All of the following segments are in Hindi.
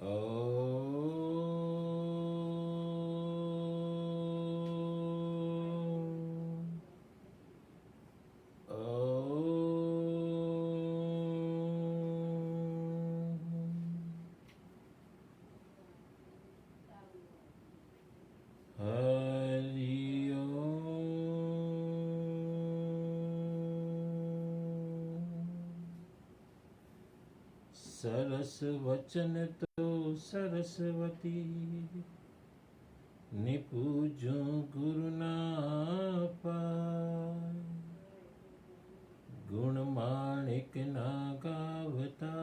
हरि ओम। सरस वचन तो सरस्वती, निपूजो गुरु ना पाय। गुण माणिक ना गावता,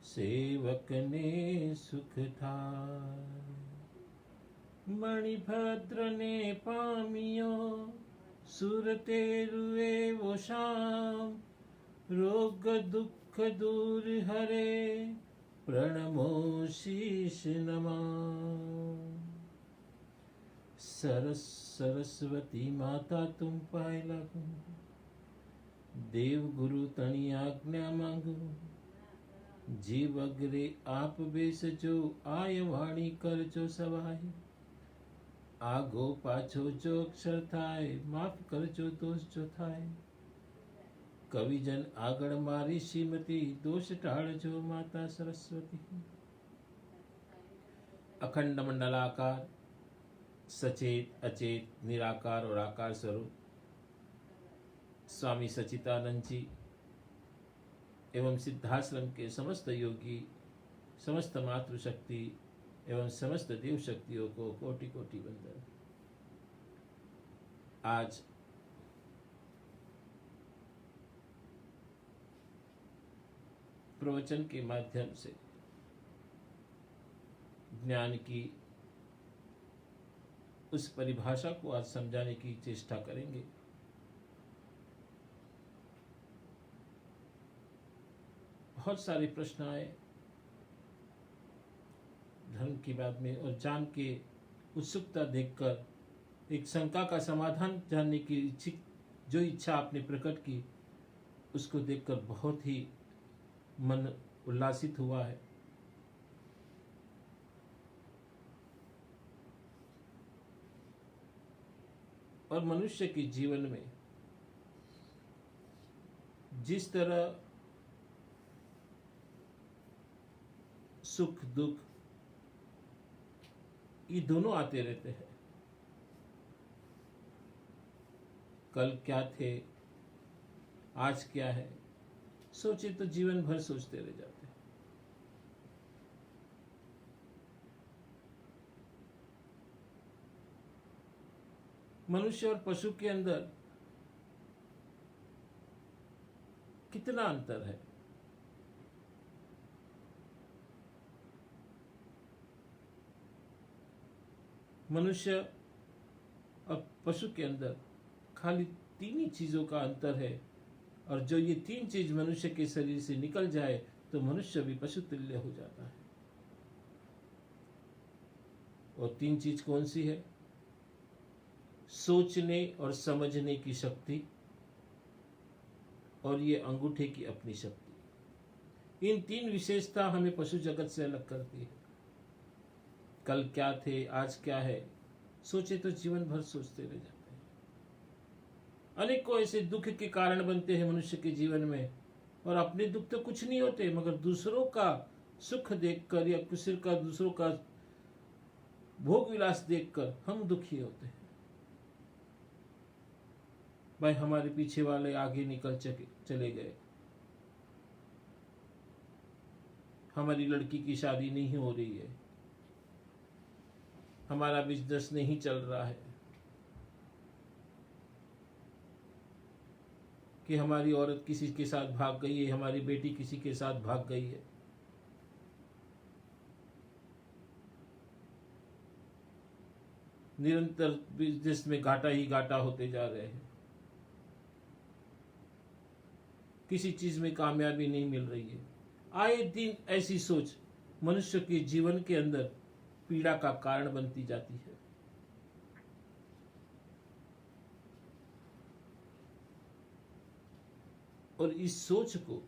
सेवक ने सुख थाय। मणिभद्र ने पामियो, सुर ते रुए वो शाम। रोग दुख दूर हरे, प्रणमो शीश नमा। सरस्वती माता तुम पाए लागो, देव गुरु तणी आज्ञा मांगो। जीव अग्रे आप बेस जो, आय वाणी कर जो सवाय। आगो पाछो जो अक्षर थाय, माफ कर जो दोष जो थाय। कविजन आगळ मारी श्रीमती, दोष टाळ जो माता सरस्वती। अखंड मंडलाकार, सचेत अचेत निराकार और आकार स्वरूप स्वामी सच्चिदानंद जी एवं सिद्धाश्रम के समस्त योगी, समस्त मातृशक्ति एवं समस्त देव शक्तियों को कोटि कोटि वंदन। आज प्रवचन के माध्यम से ज्ञान की उस परिभाषा को आज समझाने की चेष्टा करेंगे। बहुत सारे प्रश्न आए धर्म की बात में, और जान के उत्सुकता देखकर, एक शंका का समाधान जानने की जो इच्छा आपने प्रकट की, उसको देखकर बहुत ही मन उल्लासित हुआ है। और मनुष्य के जीवन में जिस तरह सुख दुख ये दोनों आते रहते हैं। कल क्या थे, आज क्या है, सोचे तो जीवन भर सोचते रह जाते हैं। मनुष्य और पशु के अंदर कितना अंतर है। मनुष्य और पशु के अंदर खाली 3 ही चीजों का अंतर है, और जो ये 3 चीज मनुष्य के शरीर से निकल जाए तो मनुष्य भी पशु तुल्य हो जाता है। और 3 चीज कौन सी है? सोचने और समझने की शक्ति, और ये अंगूठे की अपनी शक्ति। इन 3 विशेषता हमें पशु जगत से अलग करती है। कल क्या थे, आज क्या है, सोचे तो जीवन भर सोचते रह जाते हैं। अनेकों ऐसे दुख के कारण बनते हैं मनुष्य के जीवन में, और अपने दुख तो कुछ नहीं होते, मगर दूसरों का सुख देखकर या किसी का दूसरों का भोग विलास देखकर हम दुखी होते हैं। भाई हमारे पीछे वाले आगे निकल चले गए, हमारी लड़की की शादी नहीं हो रही है, हमारा बिजनेस नहीं चल रहा है, कि हमारी औरत किसी के साथ भाग गई है, हमारी बेटी किसी के साथ भाग गई है। निरंतर बिजनेस में घाटा ही घाटा होते जा रहे हैं, किसी चीज में कामयाबी नहीं मिल रही है। आए दिन ऐसी सोच मनुष्य के जीवन के अंदर पीड़ा का कारण बनती जाती है। और इस सोच को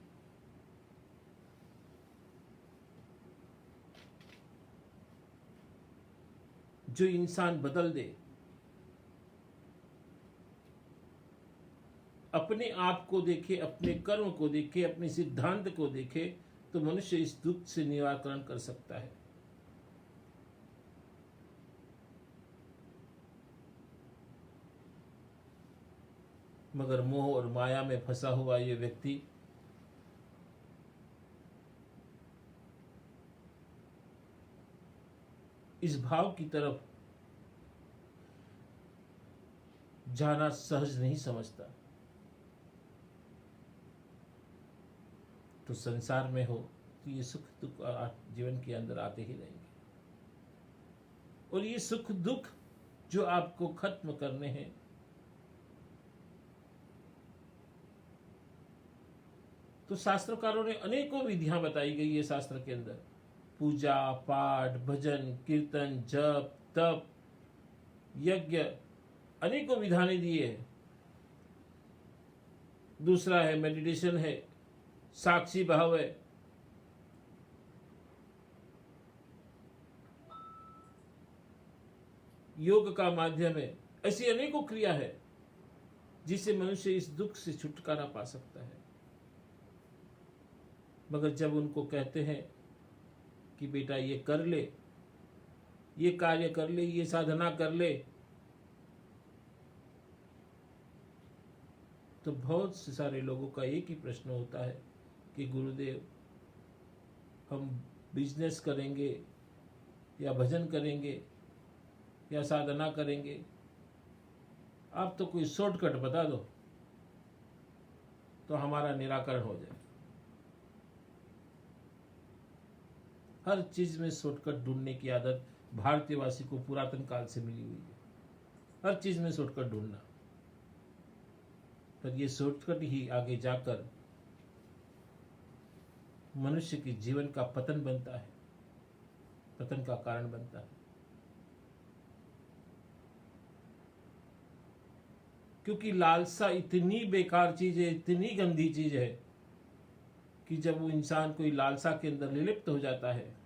जो इंसान बदल दे, अपने आप को देखे, अपने कर्म को देखे, अपने सिद्धांत को देखे, तो मनुष्य इस दुख से निराकरण कर सकता है। मगर मोह और माया में फंसा हुआ ये व्यक्ति इस भाव की तरफ जाना सहज नहीं समझता। तो संसार में हो तो ये सुख दुख जीवन के अंदर आते ही रहेंगे, और ये सुख दुख जो आपको खत्म करने हैं, तो शास्त्रकारों ने अनेकों विधियां बताई गई है शास्त्र के अंदर। पूजा पाठ, भजन कीर्तन, जप तप, यज्ञ, अनेकों विधानें दिए हैं। दूसरा है मेडिटेशन है, साक्षी भाव है, योग का माध्यम है। ऐसी अनेकों क्रिया है जिससे मनुष्य इस दुख से छुटकारा पा सकता है। मगर जब उनको कहते हैं कि बेटा ये कर ले, ये कार्य कर ले, ये साधना कर ले, तो बहुत से सारे लोगों का एक ही प्रश्न होता है कि गुरुदेव, हम बिजनेस करेंगे या भजन करेंगे या साधना करेंगे, आप तो कोई शॉर्टकट बता दो तो हमारा निराकरण हो जाए। हर चीज में शॉर्टकट ढूंढने की आदत भारतीयवासी को पुरातन काल से मिली हुई है। हर चीज में शॉर्टकट ढूंढना, पर यह शॉर्टकट ही आगे जाकर मनुष्य के जीवन का पतन बनता है, पतन का कारण बनता है। क्योंकि लालसा इतनी बेकार चीज है, इतनी गंदी चीज है कि जब वो इंसान कोई लालसा के अंदर लिप्त हो जाता है,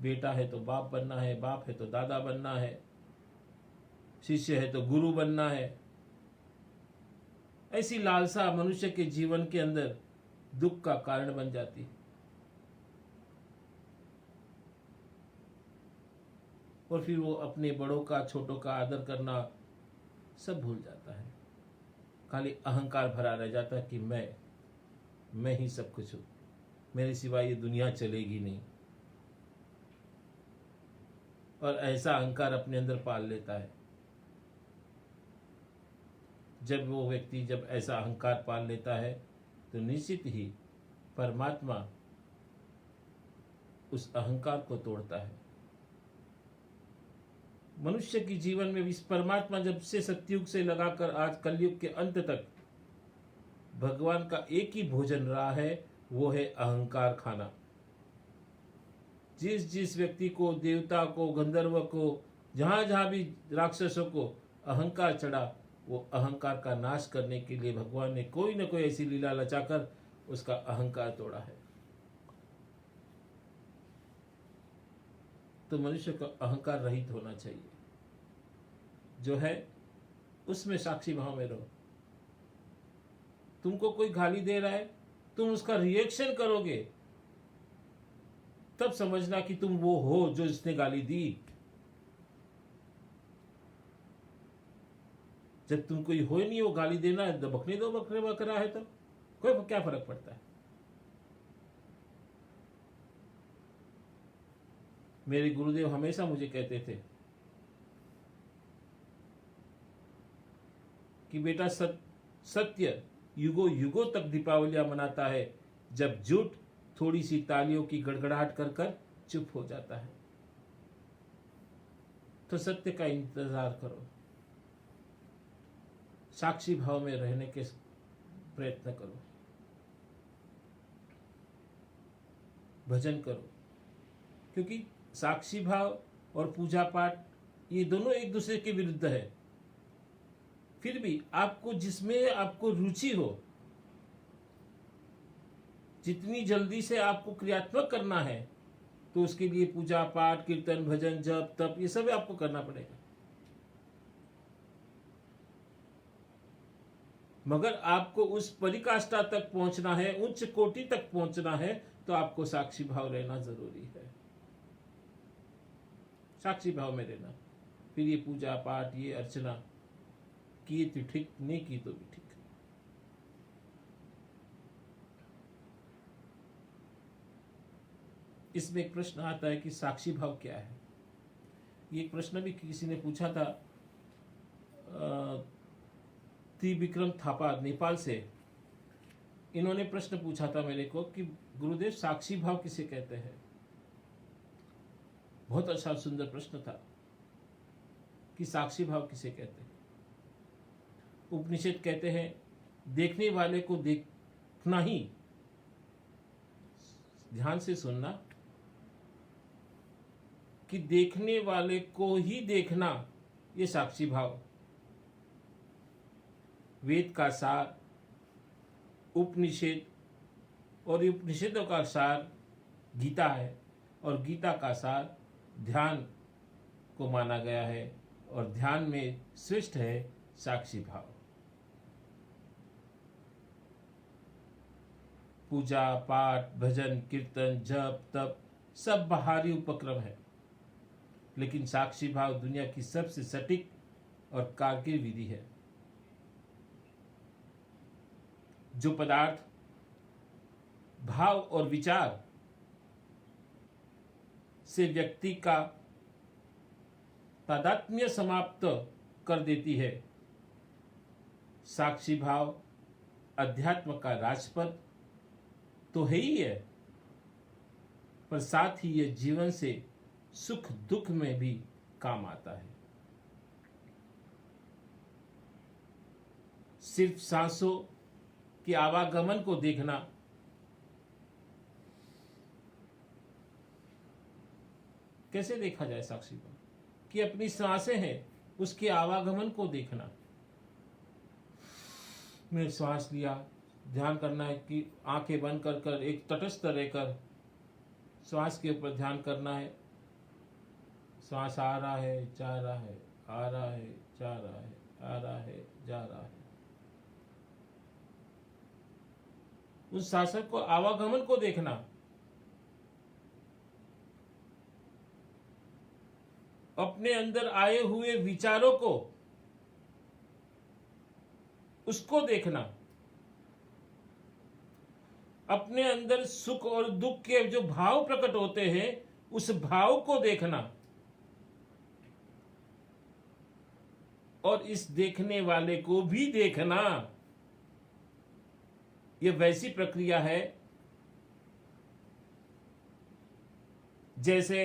बेटा है तो बाप बनना है, बाप है तो दादा बनना है, शिष्य है तो गुरु बनना है, ऐसी लालसा मनुष्य के जीवन के अंदर दुख का कारण बन जाती है। और फिर वो अपने बड़ों का, छोटों का आदर करना सब भूल जाता है। खाली अहंकार भरा रह जाता है कि मैं ही सब कुछ हूं, मेरे सिवा ये दुनिया चलेगी नहीं। और ऐसा अहंकार अपने अंदर पाल लेता है। जब वो व्यक्ति जब ऐसा अहंकार पाल लेता है तो निश्चित ही परमात्मा उस अहंकार को तोड़ता है। मनुष्य के जीवन में इस परमात्मा जब से सतयुग से लगाकर आज कलयुग के अंत तक भगवान का एक ही भोजन रहा है, वो है अहंकार खाना। जिस जिस व्यक्ति को, देवता को, गंधर्व को, जहां जहां भी राक्षसों को अहंकार चढ़ा, वो अहंकार का नाश करने के लिए भगवान ने कोई न कोई ऐसी लीला रचाकर उसका अहंकार तोड़ा है। तो मनुष्य को अहंकार रहित होना चाहिए। जो है उसमें साक्षी भाव में रहो। तुमको कोई गाली दे रहा है, तुम उसका रिएक्शन करोगे, तब समझना कि तुम वो हो जो इसने गाली दी। जब तुम कोई हो ही नहीं, वो गाली देना है, दबकने दो, बकरे बकरा है तो कोई क्या फर्क पड़ता है। मेरे गुरुदेव हमेशा मुझे कहते थे कि बेटा सत्य युगों युगों तक दीपावलियां मनाता है, जब झूठ थोड़ी सी तालियों की गड़गड़ाहट कर कर चुप हो जाता है। तो सत्य का इंतजार करो, साक्षी भाव में रहने के प्रयत्न करो, भजन करो। क्योंकि साक्षी भाव और पूजा पाठ ये दोनों एक दूसरे के विरुद्ध है। फिर भी आपको जिसमें आपको रुचि हो, जितनी जल्दी से आपको क्रियात्मक करना है, तो उसके लिए पूजा पाठ, कीर्तन, भजन, जप, तप, ये सब आपको करना पड़ेगा। मगर आपको उस परिकाष्ठा तक पहुंचना है, उच्च कोटि तक पहुंचना है, तो आपको साक्षी भाव रहना जरूरी है। साक्षी भाव में रहना। फिर ये पूजा पाठ, ये अर्चना किए तो ठीक, नहीं की तो भी ठीक। इसमें एक प्रश्न आता है कि साक्षी भाव क्या है। ये एक प्रश्न भी किसी ने पूछा था, त्रिविक्रम थापा नेपाल से। इन्होंने प्रश्न पूछा था मेरे को कि गुरुदेव साक्षी भाव किसे कहते हैं। बहुत अच्छा सुंदर प्रश्न था कि साक्षी भाव किसे कहते हैं। उपनिषद कहते हैं देखने वाले को देखना ही, ध्यान से सुनना, कि देखने वाले को ही देखना, ये साक्षी भाव। वेद का सार, उपनिषद, और उपनिषदों का सार गीता है, और गीता का सार ध्यान को माना गया है, और ध्यान में श्रेष्ठ है साक्षी भाव। पूजा पाठ, भजन, कीर्तन, जप, तप सब बाहरी उपक्रम है, लेकिन साक्षी भाव दुनिया की सबसे सटीक और कारगर विधि है। जो पदार्थ, भाव और विचार से व्यक्ति का तादात्म्य समाप्त कर देती है, साक्षी भाव अध्यात्म का राजपथ तो है ही है, पर साथ ही यह जीवन से सुख दुख में भी काम आता है। सिर्फ सांसों के आवागमन को देखना, कैसे देखा जाए साक्षी भाव? कि अपनी सांसें हैं, उसके आवागमन को देखना। मैं श्वास लिया, ध्यान करना है कि आंखें बंद कर कर एक तटस्थ रहकर श्वास के ऊपर ध्यान करना है। श्वास आ रहा है, जा रहा है, आ रहा है, जा रहा है, आ रहा है, जा रहा है। उस शासक को, आवागमन को देखना। अपने अंदर आए हुए विचारों को, उसको देखना। अपने अंदर सुख और दुख के जो भाव प्रकट होते हैं, उस भाव को देखना। और इस देखने वाले को भी देखना। यह वैसी प्रक्रिया है जैसे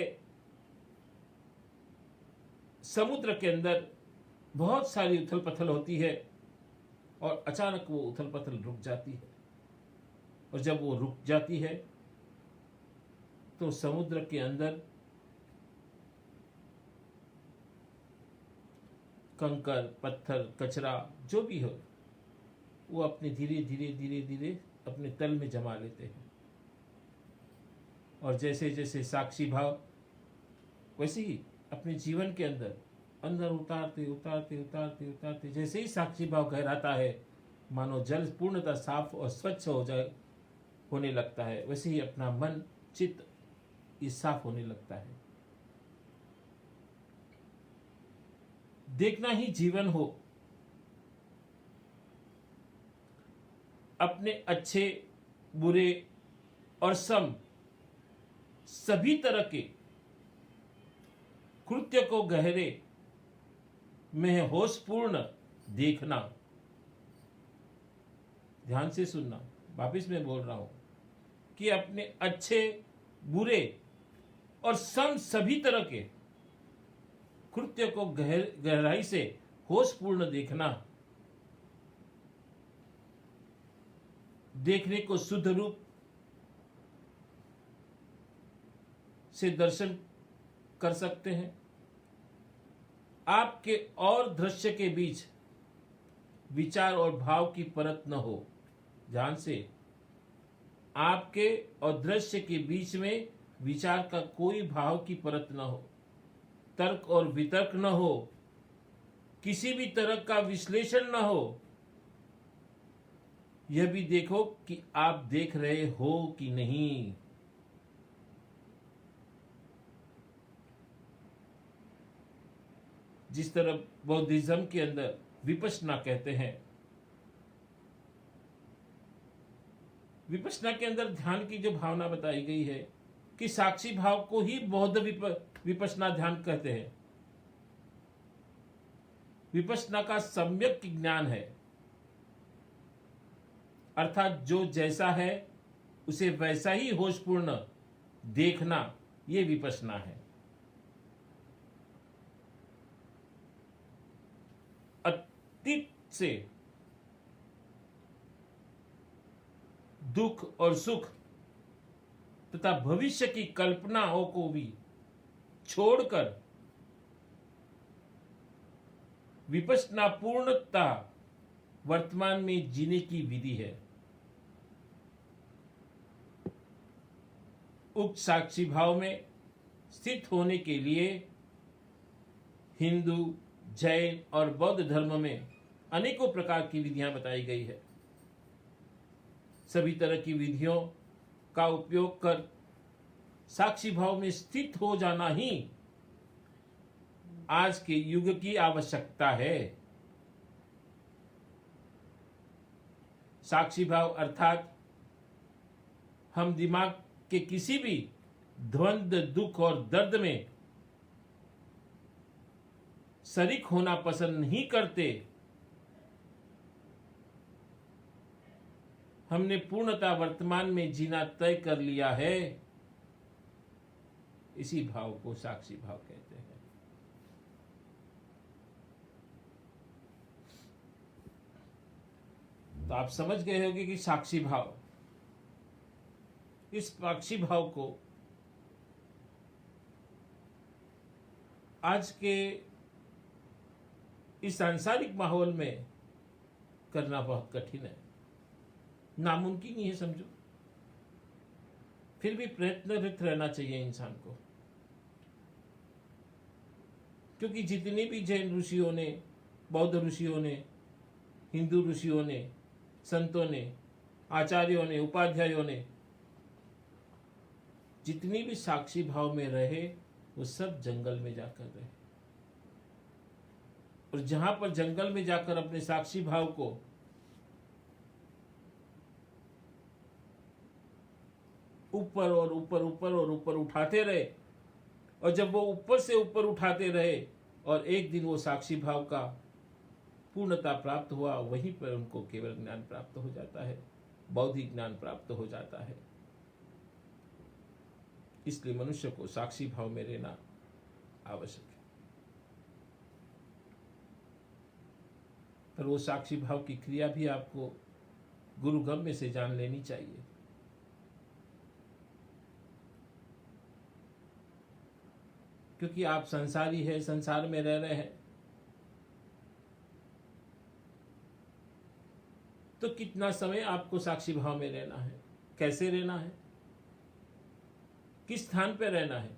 समुद्र के अंदर बहुत सारी उथल पथल होती है और अचानक वो उथल पथल रुक जाती है, और जब वो रुक जाती है तो समुद्र के अंदर कंकर, पत्थर, कचरा जो भी हो, वो अपने धीरे धीरे धीरे धीरे अपने तल में जमा लेते हैं। और जैसे जैसे साक्षी भाव वैसे ही अपने जीवन के अंदर अंदर उतारते उतारते उतारते उतारते, जैसे ही साक्षी भाव गहराता है, मानो जल पूर्णतः साफ और स्वच्छ होने लगता है, वैसे ही अपना मन, चित्त ये साफ होने लगता है। देखना ही जीवन हो। अपने अच्छे, बुरे और सम सभी तरह के कृत्य को गहरे में होशपूर्ण देखना। ध्यान से सुनना, वापिस मैं बोल रहा हूं कि अपने अच्छे, बुरे और सम सभी तरह के कृत्य को गहराई से होशपूर्ण देखना। देखने को शुद्ध रूप से दर्शन कर सकते हैं। आपके और दृश्य के बीच विचार और भाव की परत न हो। ध्यान से, आपके और दृश्य के बीच में विचार का कोई भाव की परत न हो, तर्क और वितर्क न हो, किसी भी तरह का विश्लेषण न हो। यह भी देखो कि आप देख रहे हो कि नहीं। जिस तरह बौद्धिज्म के अंदर विपश्यना कहते हैं, विपश्यना के अंदर ध्यान की जो भावना बताई गई है कि साक्षी भाव को ही बौद्ध विपश्यना ध्यान कहते हैं। विपश्यना का सम्यक ज्ञान है, अर्थात जो जैसा है उसे वैसा ही होशपूर्ण देखना, ये विपश्यना है। अतीत से दुख और सुख तथा भविष्य की कल्पनाओं को भी छोड़कर विपश्यना पूर्णता वर्तमान में जीने की विधि है। उक्त साक्षी भाव में स्थित होने के लिए हिंदू, जैन और बौद्ध धर्म में अनेकों प्रकार की विधियां बताई गई है। सभी तरह की विधियों का उपयोग कर साक्षी भाव में स्थित हो जाना ही आज के युग की आवश्यकता है। साक्षी भाव अर्थात हम दिमाग के किसी भी द्वंद्व, दुख और दर्द में शरीक होना पसंद नहीं करते। हमने पूर्णता वर्तमान में जीना तय कर लिया है। इसी भाव को साक्षी भाव कहते हैं। तो आप समझ गए होंगे कि साक्षी भाव, इस साक्षी भाव को आज के इस सांसारिक माहौल में करना बहुत कठिन है, नामुमकिन ही है समझो। फिर भी प्रयत्नरत रहना चाहिए इंसान को, क्योंकि जितने भी जैन ऋषियों ने, बौद्ध ऋषियों ने, हिंदू ऋषियों ने, संतों ने, आचार्यों ने, उपाध्यायों ने जितनी भी साक्षी भाव में रहे, वो सब जंगल में जाकर रहे। और जहां पर जंगल में जाकर अपने साक्षी भाव को ऊपर और ऊपर, ऊपर और ऊपर उठाते रहे, और जब वो ऊपर से ऊपर उठाते रहे और एक दिन वो साक्षी भाव का पूर्णता प्राप्त हुआ, वहीं पर उनको केवल ज्ञान प्राप्त हो जाता है, बौद्धिक ज्ञान प्राप्त हो जाता है। इसलिए मनुष्य को साक्षी भाव में रहना आवश्यक है। पर वो साक्षी भाव की क्रिया भी आपको गुरुगम्य से जान लेनी चाहिए। क्योंकि आप संसारी है, संसार में रह रहे हैं, तो कितना समय आपको साक्षी भाव में रहना है, कैसे रहना है, किस स्थान पर रहना है,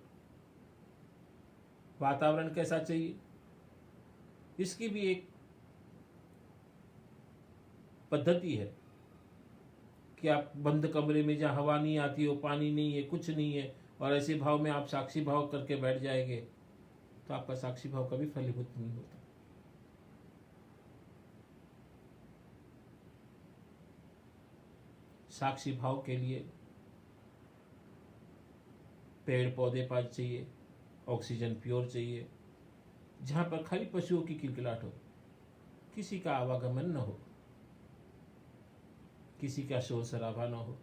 वातावरण कैसा चाहिए, इसकी भी एक पद्धति है। कि आप बंद कमरे में जहां हवा नहीं आती हो, पानी नहीं है, कुछ नहीं है, और ऐसे भाव में आप साक्षी भाव करके बैठ जाएंगे, तो आपका साक्षी भाव कभी फलीभूत नहीं होता। साक्षी भाव के लिए पेड़ पौधे पास चाहिए, ऑक्सीजन प्योर चाहिए, जहां पर खाली पशुओं की किलकिलाहट हो, किसी का आवागमन न हो, किसी का शोर शराबा न हो।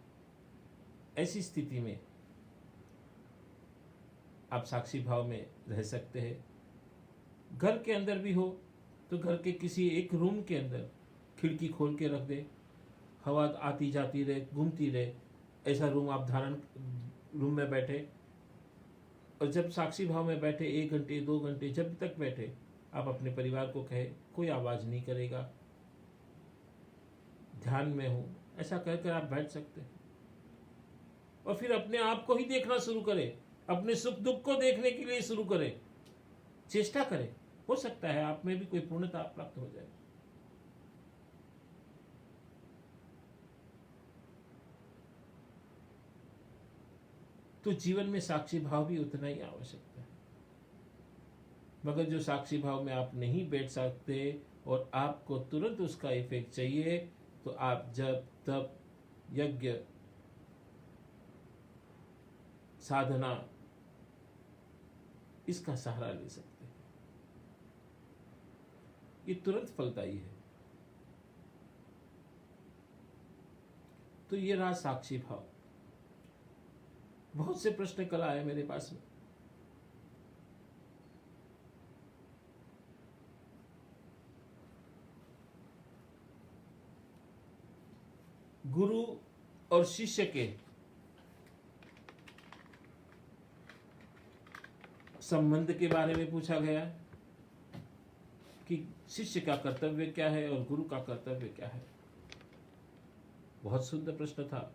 ऐसी स्थिति में आप साक्षी भाव में रह सकते हैं। घर के अंदर भी हो तो घर के किसी एक रूम के अंदर खिड़की खोल के रख दे, हवा आती जाती रहे, घूमती रहे, ऐसा रूम आप रूम में बैठे, और जब साक्षी भाव में बैठे 1 घंटे 2 घंटे जब तक बैठे, आप अपने परिवार को कहे कोई आवाज नहीं करेगा, ध्यान में हो, ऐसा कहकर आप बैठ सकते हैं। और फिर अपने आप को ही देखना शुरू करें, अपने सुख दुख को देखने के लिए शुरू करें, चेष्टा करें। हो सकता है आप में भी कोई पूर्णता प्राप्त हो जाए। तो जीवन में साक्षी भाव भी उतना ही आवश्यक है। मगर जो साक्षी भाव में आप नहीं बैठ सकते और आपको तुरंत उसका इफेक्ट चाहिए, तो आप जब तब यज्ञ साधना इसका सहारा ले सकते हैं। ये तुरंत फलदायी है। तो ये रहा साक्षी भाव। बहुत से प्रश्न कल आए मेरे पास में। गुरु और शिष्य के संबंध के बारे में पूछा गया कि शिष्य का कर्तव्य क्या है और गुरु का कर्तव्य क्या है। बहुत सुंदर प्रश्न था।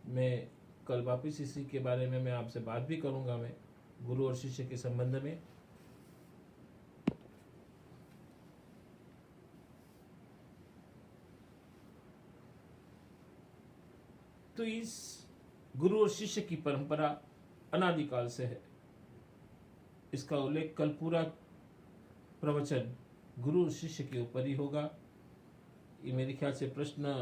मैं कल वापिस इसी के बारे में मैं आपसे बात भी करूंगा, मैं गुरु और शिष्य के संबंध में। तो इस गुरु और शिष्य की परंपरा अनादिकाल से है। इसका उल्लेख कल पूरा प्रवचन गुरु और शिष्य के ऊपर ही होगा। ये मेरे ख्याल से प्रश्न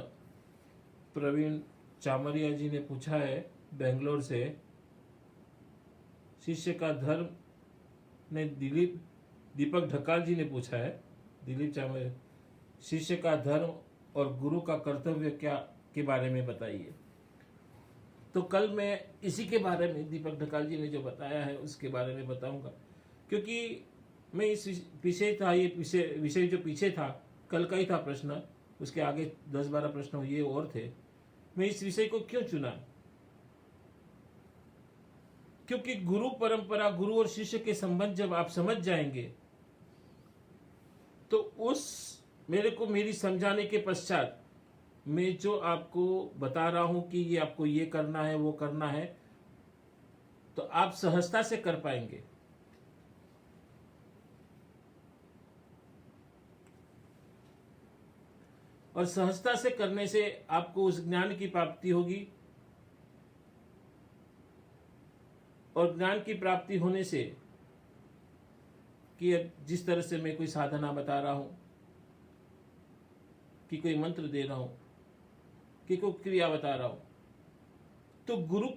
प्रवीण चामरिया जी ने पूछा है बेंगलोर से। शिष्य का धर्म ने दीपक ढकाल जी ने पूछा है, दिलीप चामरिया, शिष्य का धर्म और गुरु का कर्तव्य क्या के बारे में बताइए। तो कल मैं इसी के बारे में दीपक ढकाल जी ने जो बताया है उसके बारे में बताऊंगा, क्योंकि मैं इस विषय था, ये विषय जो पीछे था कल का ही था प्रश्न, उसके आगे 10-12 प्रश्न ये और थे। मैं इस विषय को क्यों चुना? क्योंकि गुरु परंपरा, गुरु और शिष्य के संबंध जब आप समझ जाएंगे तो उस मेरी समझाने के पश्चात मैं जो आपको बता रहा हूं कि ये आपको ये करना है, वो करना है, तो आप सहजता से कर पाएंगे। और सहजता से करने से आपको उस ज्ञान की प्राप्ति होगी, और ज्ञान की प्राप्ति होने से कि जिस तरह से मैं कोई साधना बता रहा हूं, कि कोई मंत्र दे रहा हूं, कि कोई क्रिया बता रहा हूं, तो गुरु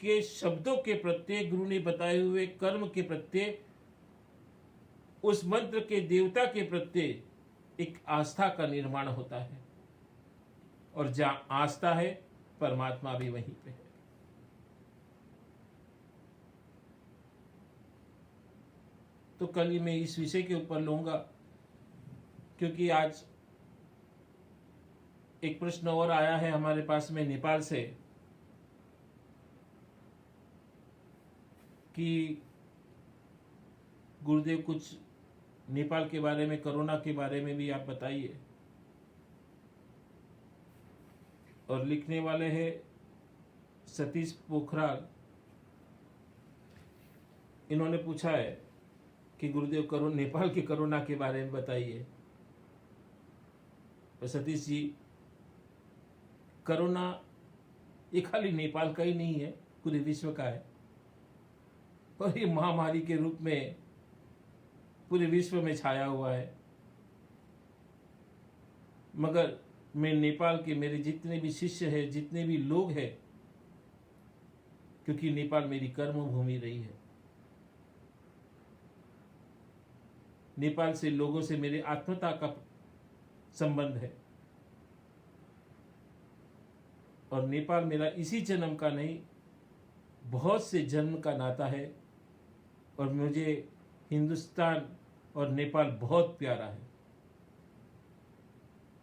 के शब्दों के प्रत्येक, गुरु ने बताए हुए कर्म के प्रत्येक, उस मंत्र के देवता के प्रत्येक एक आस्था का निर्माण होता है। और जहां आस्था है परमात्मा भी वहीं पे है। तो कल ही मैं इस विषय के ऊपर लूंगा, क्योंकि आज एक प्रश्न और आया है हमारे पास में नेपाल से कि गुरुदेव कुछ नेपाल के बारे में, कोरोना के बारे में भी आप बताइए। और लिखने वाले हैं सतीश पोखराल। इन्होंने पूछा है कि गुरुदेव नेपाल के कोरोना के बारे में बताइए। और सतीश जी, कोरोना ये खाली नेपाल का ही नहीं है, पूरे विश्व का है। और ये महामारी के रूप में पूरे विश्व में छाया हुआ है। मगर मैं नेपाल के मेरे जितने भी शिष्य हैं, जितने भी लोग हैं, क्योंकि नेपाल मेरी कर्म भूमि रही है, नेपाल से लोगों से मेरे आत्मता का संबंध है। और नेपाल मेरा इसी जन्म का नहीं, बहुत से जन्म का नाता है। और मुझे हिंदुस्तान और नेपाल बहुत प्यारा है,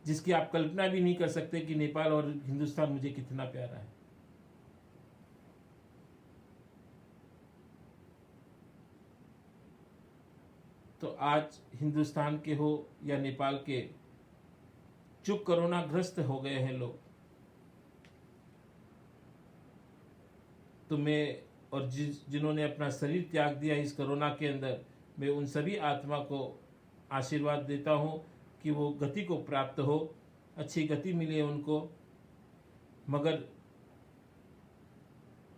जिसकी आप कल्पना भी नहीं कर सकते कि नेपाल और हिंदुस्तान मुझे कितना प्यारा है। तो आज हिंदुस्तान के हो या नेपाल के, जो कोरोना ग्रस्त हो गए हैं लोग, तो मैं और जिन्होंने अपना शरीर त्याग दिया इस कोरोना के अंदर, मैं उन सभी आत्मा को आशीर्वाद देता हूँ कि वो गति को प्राप्त हो, अच्छी गति मिले उनको। मगर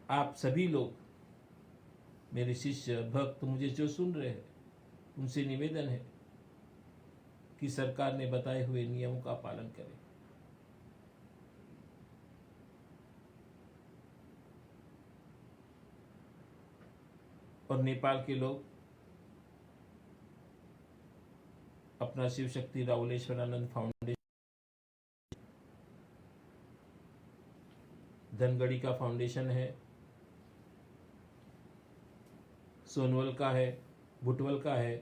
आप सभी लोग, मेरे शिष्य भक्त, मुझे जो सुन रहे हैं, उनसे निवेदन है कि सरकार ने बताए हुए नियमों का पालन करें। और नेपाल के लोग अपना शिव शक्ति राहुलेश्वरानंद फाउंडेशन, धनगढ़ी का फाउंडेशन है, सोनवल का है, भुटवल का है,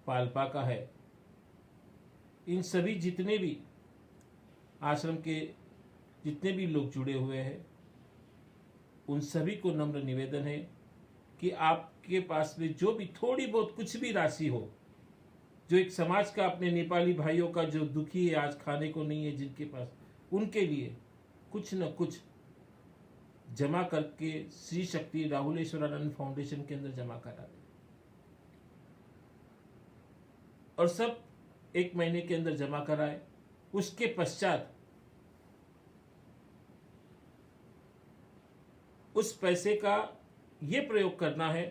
पाल्पा का है, इन सभी जितने भी आश्रम के जितने भी लोग जुड़े हुए हैं, उन सभी को नम्र निवेदन है कि आपके पास में जो भी थोड़ी बहुत कुछ भी राशि हो, जो एक समाज का, अपने नेपाली भाइयों का जो दुखी है, आज खाने को नहीं है जिनके पास, उनके लिए कुछ न कुछ जमा करके श्री शक्ति राहुलेश्वरानंद फाउंडेशन के अंदर जमा करा दें। और सब 1 महीने के अंदर जमा कराए। उसके पश्चात उस पैसे का ये प्रयोग करना है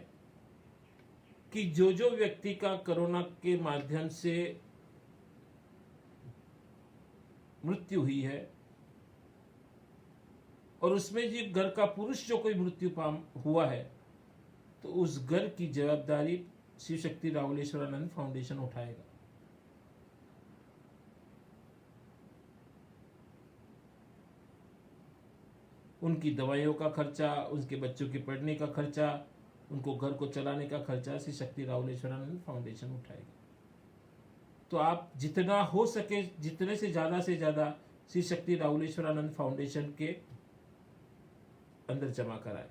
कि जो जो व्यक्ति का कोरोना के माध्यम से मृत्यु हुई है, और उसमें जो घर का पुरुष जो कोई मृत्यु हुआ है, तो उस घर की जवाबदारी शिव शक्ति राहुलेश्वरानंद फाउंडेशन उठाएगा। उनकी दवाइयों का खर्चा, उनके बच्चों के पढ़ने का खर्चा, उनको घर को चलाने का खर्चा श्री शक्ति राहुलेश्वरानंद फाउंडेशन उठाएगा। तो आप जितना हो सके, जितने से ज़्यादा श्री शक्ति राहुलेश्वरानंद फाउंडेशन के अंदर जमा कराए।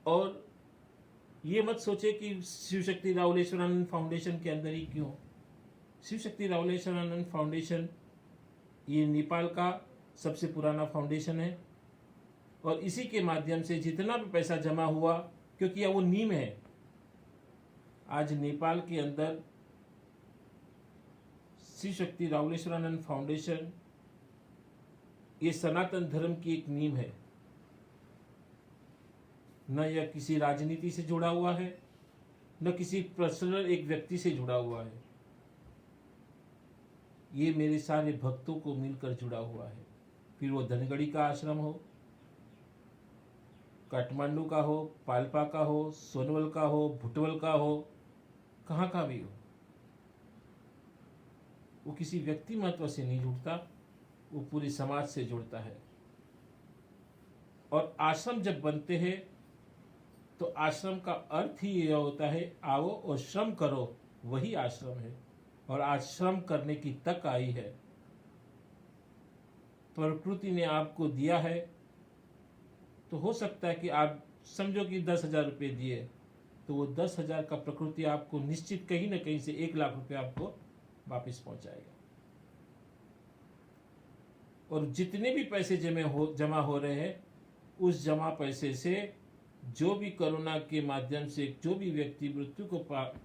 और ये मत सोचे कि शिव शक्ति राहुलेश्वरानंद फाउंडेशन के अंदर ही क्यों। शिव शक्ति राहुलेश्वरानंद फाउंडेशन ये नेपाल का सबसे पुराना फाउंडेशन है, और इसी के माध्यम से जितना भी पैसा जमा हुआ, क्योंकि यह वो नीम है, आज नेपाल के अंदर शिव शक्ति राहुलेश्वरानंद फाउंडेशन ये सनातन धर्म की एक नीम है। न यह किसी राजनीति से जुड़ा हुआ है, न किसी पर्सनल एक व्यक्ति से जुड़ा हुआ है। ये मेरे सारे भक्तों को मिलकर जुड़ा हुआ है। फिर वो धनगढ़ी का आश्रम हो, काठमांडू का हो, पाल्पा का हो, सोनवल का हो, भुटवल का हो, कहाँ का भी हो, वो किसी व्यक्ति महत्व से नहीं जुड़ता, वो पूरे समाज से जुड़ता है। और आश्रम जब बनते हैं तो आश्रम का अर्थ ही यह होता है, आओ और श्रम करो, वही आश्रम है। और आज श्रम करने की तक आई है, प्रकृति ने आपको दिया है, तो हो सकता है कि आप समझो कि 10,000 रुपये दिए, तो वो 10,000 का प्रकृति आपको निश्चित कहीं ना कहीं से 1 लाख रुपये आपको वापस पहुंचाएगा। और जितने भी पैसे जमा हो रहे हैं, उस जमा पैसे से जो भी कोरोना के माध्यम से जो भी व्यक्ति मृत्यु को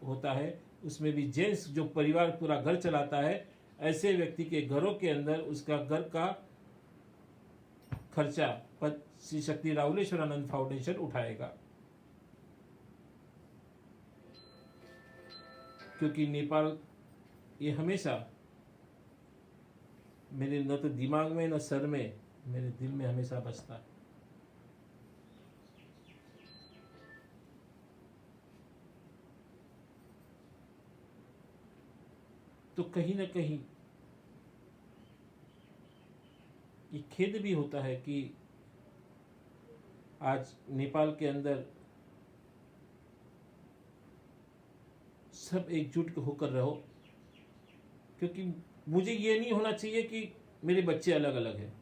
होता है, उसमें भी जेंट्स जो परिवार पूरा घर चलाता है, ऐसे व्यक्ति के घरों के अंदर उसका घर का खर्चा श्री शक्ति राहुलेश्वरानंद फाउंडेशन उठाएगा। क्योंकि नेपाल ये हमेशा मेरे न तो दिमाग में न सर में, मेरे दिल में हमेशा बसता है। तो कहीं ना कहीं ये खेद भी होता है कि आज नेपाल के अंदर सब एकजुट होकर रहो। क्योंकि मुझे ये नहीं होना चाहिए कि मेरे बच्चे अलग अलग हैं।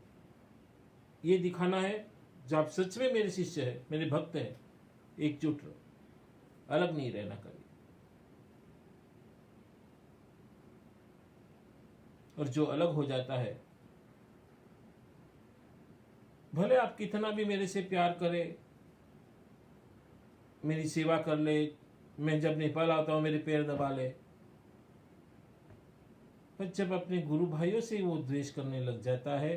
ये दिखाना है, जब आप सच में मेरे शिष्य हैं, मेरे भक्त हैं, एकजुट रहो, अलग नहीं रहना कभी। और जो अलग हो जाता है, भले आप कितना भी मेरे से प्यार करें, मेरी सेवा कर ले, मैं जब नेपाल आता हूं मेरे पैर दबा ले, पर जब अपने गुरु भाइयों से वो द्वेष करने लग जाता है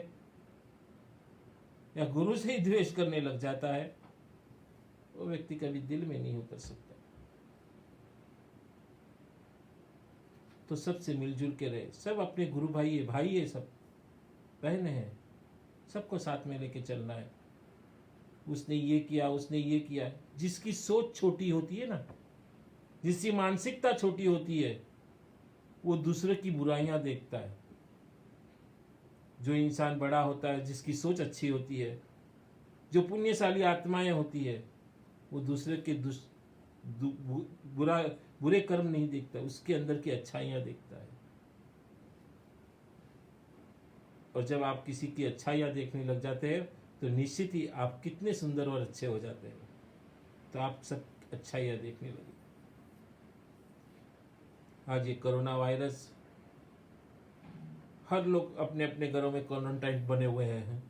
या गुरु से ही द्वेष करने लग जाता है, वो व्यक्ति कभी दिल में नहीं उतर सकता। तो सबसे मिलजुल के रहे, सब अपने गुरु भाई है, सब बहन है, सबको साथ में लेके चलना है। उसने ये किया, उसने ये किया। जिसकी सोच छोटी होती है ना, जिसकी मानसिकता छोटी होती है, वो दूसरे की बुराइयां देखता है। जो इंसान बड़ा होता है, जिसकी सोच अच्छी होती है, जो पुण्यशाली आत्माएं होती है, वो दूसरे के बुरे कर्म नहीं देखता, उसके अंदर की अच्छाइयां देखता है। और जब आप किसी की अच्छाइयां देखने लग जाते हैं तो निश्चित ही आप कितने सुंदर और अच्छे हो जाते हैं। तो आप सब अच्छाइयां देखने लगे। आज ये कोरोना वायरस, हर लोग अपने अपने घरों में क्वारंटाइन बने हुए हैं,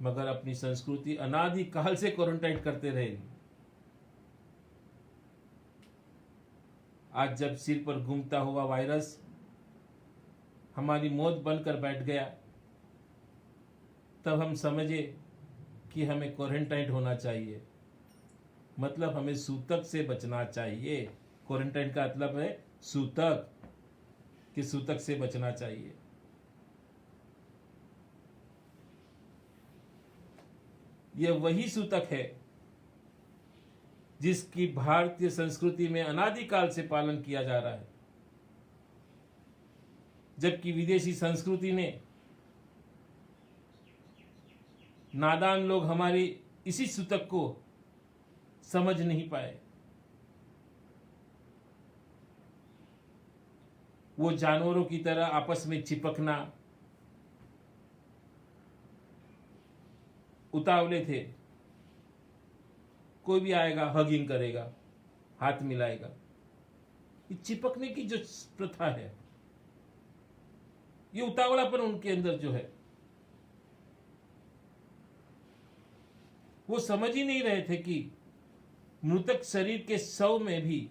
मगर अपनी संस्कृति अनादि काल से क्वारंटाइन करते रहे। आज जब सिर पर घूमता हुआ वायरस हमारी मौत बनकर बैठ गया, तब हम समझे कि हमें क्वारंटाइन होना चाहिए। मतलब हमें सूतक से बचना चाहिए। क्वारंटाइन का मतलब है सूतक, कि सूतक से बचना चाहिए। यह वही सूतक है जिसकी भारतीय संस्कृति में अनादिकाल से पालन किया जा रहा है, जबकि विदेशी संस्कृति ने, नादान लोग हमारी इसी सूतक को समझ नहीं पाए। वो जानवरों की तरह आपस में चिपकना, उतावले थे। कोई भी आएगा हगिंग करेगा, हाथ मिलाएगा। ये चिपकने की जो प्रथा है, ये उतावलापन उनके अंदर जो है, वो समझ ही नहीं रहे थे कि मृतक शरीर के शव में भी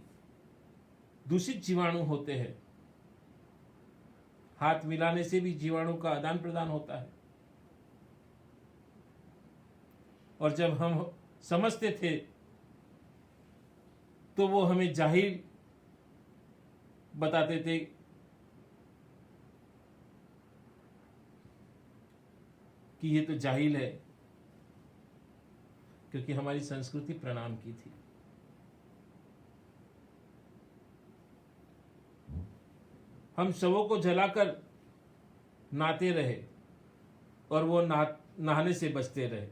दूषित जीवाणु होते हैं। हाथ मिलाने से भी जीवाणु का आदान प्रदान होता है। और जब हम समझते थे तो वो हमें जाहिल बताते थे कि ये तो जाहिल है, क्योंकि हमारी संस्कृति प्रणाम की थी। हम शवों को जलाकर नहाते रहे और वो नहाने से बचते रहे।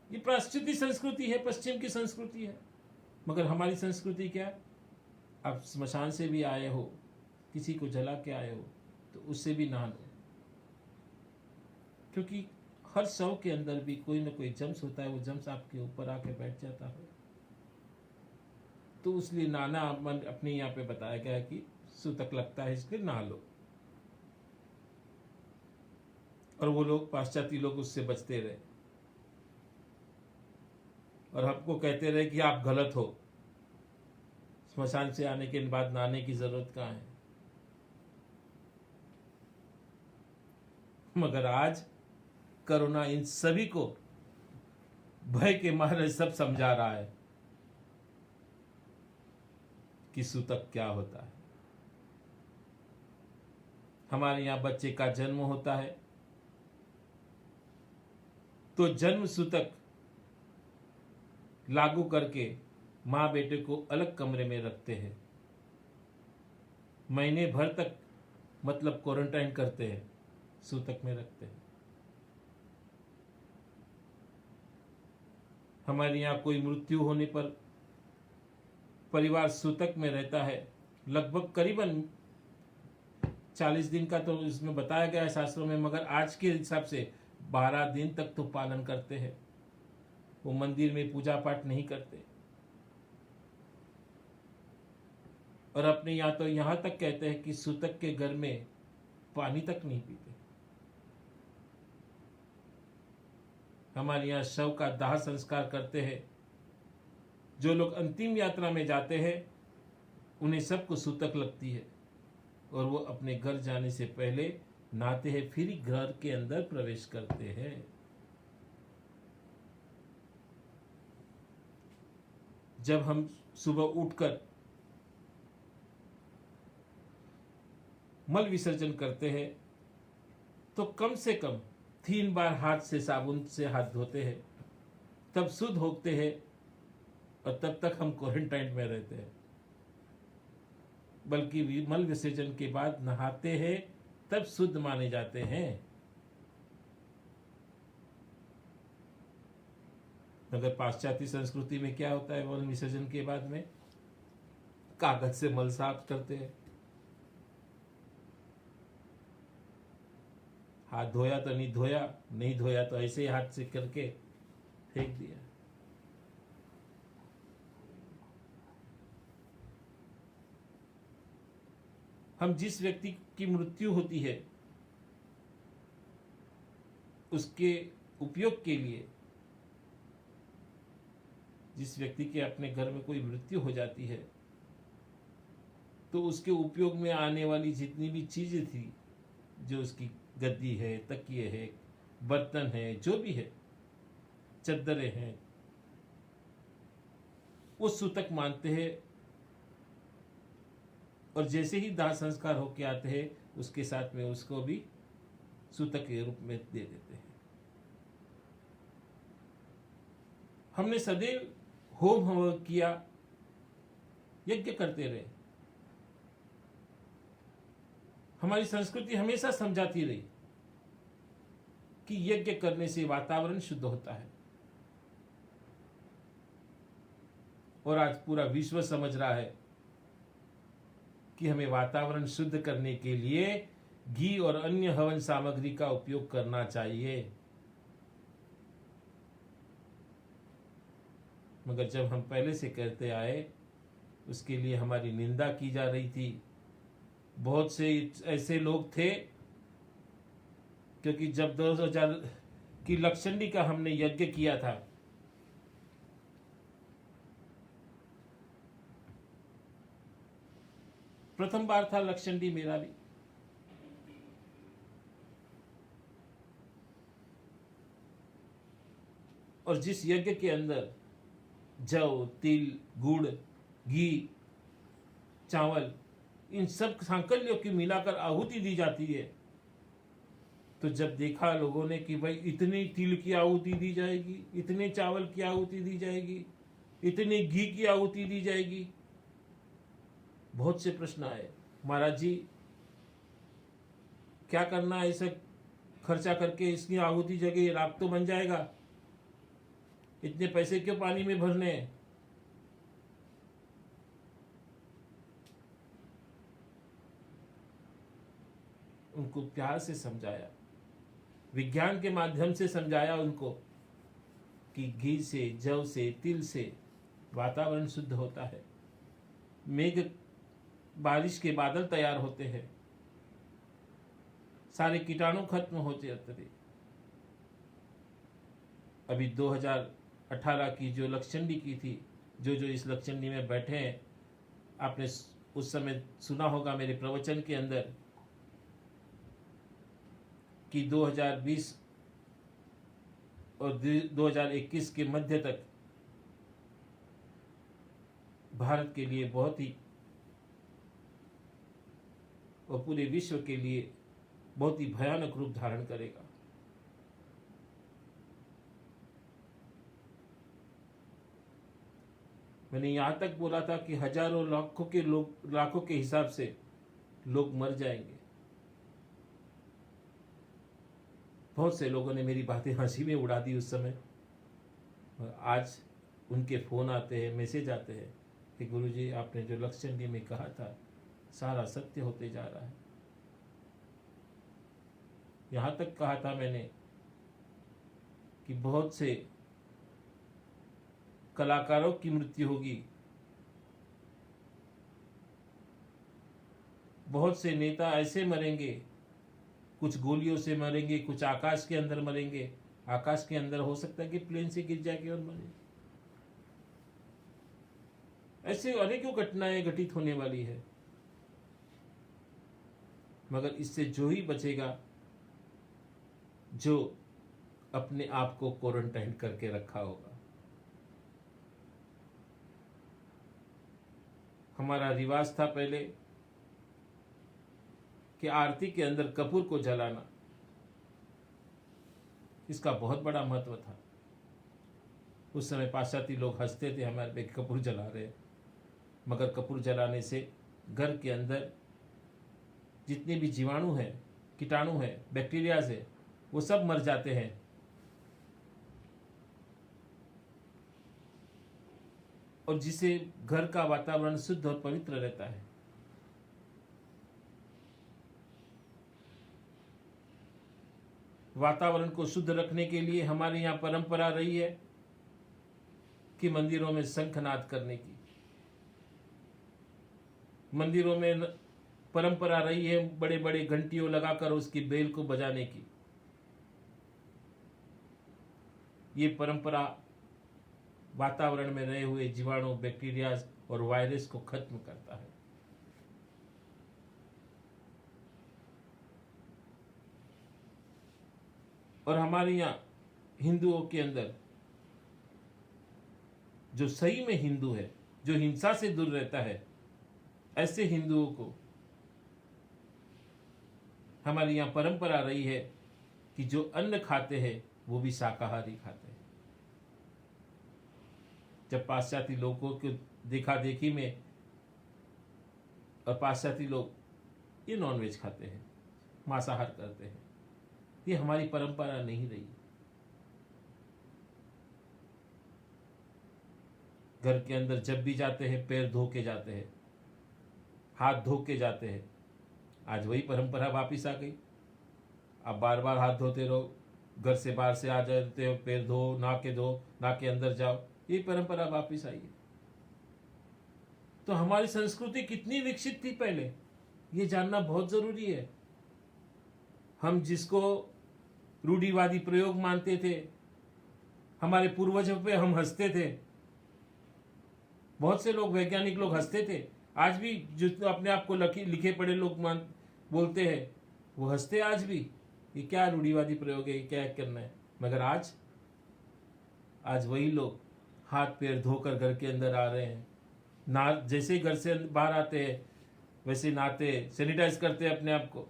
ये पाश्चात्य संस्कृति है, पश्चिम की संस्कृति है। मगर हमारी संस्कृति क्या? आप स्मशान से भी आए हो, किसी को जला के आए हो, तो उससे भी नहा लो, क्योंकि हर शव के अंदर भी कोई ना कोई जम्स होता है। वो जम्स आपके ऊपर आके बैठ जाता है। तो इसलिए नाना अपने यहाँ पे बताया गया है कि सूतक लगता है, इसलिए नहा लो। और वो लोग, पाश्चात्य लोग, उससे बचते रहे और हमको कहते रहे कि आप गलत हो, स्मशान से आने के बाद नहाने की जरूरत कहाँ है। मगर आज कोरोना इन सभी को भय के मारे सब समझा रहा है कि सूतक क्या होता है। हमारे यहाँ बच्चे का जन्म होता है तो जन्म सूतक लागू करके माँ बेटे को अलग कमरे में रखते हैं। महीने भर तक, मतलब क्वारंटाइन करते हैं, सूतक में रखते हैं। हमारे यहाँ कोई मृत्यु होने पर परिवार सूतक में रहता है, लगभग करीबन 40 दिन का तो इसमें बताया गया है शास्त्रों में, मगर आज के हिसाब से 12 दिन तक तो पालन करते हैं। वो मंदिर में पूजा पाठ नहीं करते और अपने यहाँ तो यहाँ तक कहते हैं कि सूतक के घर में पानी तक नहीं पीते। हमारे यहाँ शव का दाह संस्कार करते हैं। जो लोग अंतिम यात्रा में जाते हैं उन्हें सबको सूतक लगती है और वो अपने घर जाने से पहले नहाते हैं, फिर घर के अंदर प्रवेश करते हैं। जब हम सुबह उठकर मल विसर्जन करते हैं तो कम से कम 3 बार हाथ से साबुन से हाथ धोते हैं, तब शुद्ध होते हैं और तब तक हम क्वारंटाइन में रहते हैं। बल्कि मल विसर्जन के बाद नहाते हैं तब शुद्ध माने जाते हैं। मगर पाश्चात्य संस्कृति में क्या होता है, मल विसर्जन के बाद में कागज से मल साफ करते हैं। हाथ धोया तो नहीं धोया, नहीं धोया तो ऐसे ही हाथ से करके फेंक दिया। हम जिस व्यक्ति की मृत्यु होती है उसके उपयोग के लिए, जिस व्यक्ति के अपने घर में कोई मृत्यु हो जाती है तो उसके उपयोग में आने वाली जितनी भी चीजें थी, जो उसकी गद्दी है, तकिए है, बर्तन है, जो भी है, चद्दरें हैं, वो सूतक मानते हैं और जैसे ही दाह संस्कार होके आते हैं उसके साथ में उसको भी सूतक के रूप में दे देते हैं। हमने सदैव होम हवन किया, यज्ञ करते रहे। हमारी संस्कृति हमेशा समझाती रही कि यज्ञ करने से वातावरण शुद्ध होता है, और आज पूरा विश्व समझ रहा है कि हमें वातावरण शुद्ध करने के लिए घी और अन्य हवन सामग्री का उपयोग करना चाहिए। मगर जब हम पहले से करते आए उसके लिए हमारी निंदा की जा रही थी। बहुत से ऐसे लोग थे, क्योंकि जब 2000 की लक्षणी का हमने यज्ञ किया था, प्रथम बार था लक्षणी मेरा भी, और जिस यज्ञ के अंदर जव, तिल, गुड़, घी, चावल, इन सब सांकल्यों की मिलाकर आहुति दी जाती है, तो जब देखा लोगों ने कि भाई इतनी तिल की आहुति दी जाएगी, इतने चावल की आहुति दी जाएगी, इतने घी की आहुति दी जाएगी, बहुत से प्रश्न आए। महाराज जी क्या करना है, इसे खर्चा करके इसकी आहुति जगह राख तो बन जाएगा, इतने पैसे क्यों पानी में भरने हैं। उनको प्यार से समझाया, विज्ञान के माध्यम से समझाया उनको कि घी से, जव से, तिल से वातावरण शुद्ध होता है, मेघ बारिश के बादल तैयार होते हैं, सारे कीटाणु खत्म होते जाते थे। अभी 2018 की जो लक्षणी की थी, जो इस लक्षणी में बैठे हैं, आपने उस समय सुना होगा मेरे प्रवचन के अंदर कि 2020 और 2021 के मध्य तक भारत के लिए बहुत ही और पूरे विश्व के लिए बहुत ही भयानक रूप धारण करेगा। मैंने यहां तक बोला था कि हजारों लाखों के हिसाब से लोग मर जाएंगे। बहुत से लोगों ने मेरी बातें हंसी में उड़ा दी उस समय, और आज उनके फोन आते हैं, मैसेज आते हैं कि गुरुजी आपने जो लक्षणी में कहा था सारा सत्य होते जा रहा है। यहां तक कहा था मैंने कि बहुत से कलाकारों की मृत्यु होगी, बहुत से नेता ऐसे मरेंगे, कुछ गोलियों से मरेंगे, कुछ आकाश के अंदर मरेंगे। आकाश के अंदर हो सकता है कि प्लेन से गिर जाके और मरे। ऐसे अनेकों घटनाएं घटित होने वाली है, मगर इससे जो ही बचेगा, जो अपने आप को क्वारंटाइन करके रखा होगा। हमारा रिवाज था पहले कि आरती के अंदर कपूर को जलाना, इसका बहुत बड़ा महत्व था। उस समय पाश्चात्य लोग हंसते थे हमारे पे कपूर जला रहे हैं, मगर कपूर जलाने से घर के अंदर जितने भी जीवाणु हैं, कीटाणु हैं, बैक्टीरिया है, वो सब मर जाते हैं। और जिससे घर का वातावरण शुद्ध और पवित्र रहता है। वातावरण को शुद्ध रखने के लिए हमारे यहाँ परंपरा रही है कि मंदिरों में शंखनाद करने की। मंदिरों में परंपरा रही है बड़े बड़े घंटियों लगाकर उसकी बेल को बजाने की। ये परंपरा वातावरण में रहे हुए जीवाणु, बैक्टीरिया और वायरस को खत्म करता है। और हमारे यहाँ हिंदुओं के अंदर जो सही में हिंदू है, जो हिंसा से दूर रहता है, ऐसे हिंदुओं को हमारे यहाँ परंपरा रही है कि जो अन्न खाते हैं वो भी शाकाहारी खाते हैं। जब पाश्चात्य लोगों को देखा देखी में, और पाश्चात्य लोग ये नॉनवेज खाते हैं, मांसाहार करते हैं, ये हमारी परंपरा नहीं रही। घर के अंदर जब भी जाते हैं पैर धो के जाते हैं, हाथ धो के जाते हैं। आज वही परंपरा वापिस आ गई। अब बार बार हाथ धोते रहो, घर से बाहर से आ जाते हो, पैर धो, ना के अंदर जाओ, ये परंपरा वापिस आई है। तो हमारी संस्कृति कितनी विकसित थी पहले, ये जानना बहुत जरूरी है। हम जिसको रूढ़िवादी प्रयोग मानते थे, हमारे पूर्वजों पे हम हंसते थे। बहुत से लोग, वैज्ञानिक लोग हंसते थे। आज भी जो अपने आप को लिखे पढ़े लोग बोलते हैं, वो हंसते आज भी। ये क्या रूढ़िवादी प्रयोग है, ये क्या करना है। मगर आज वही लोग हाथ पैर धोकर घर के अंदर आ रहे हैं। जैसे घर से बाहर आते हैं वैसे नहाते, सैनिटाइज करते हैं अपने आप को।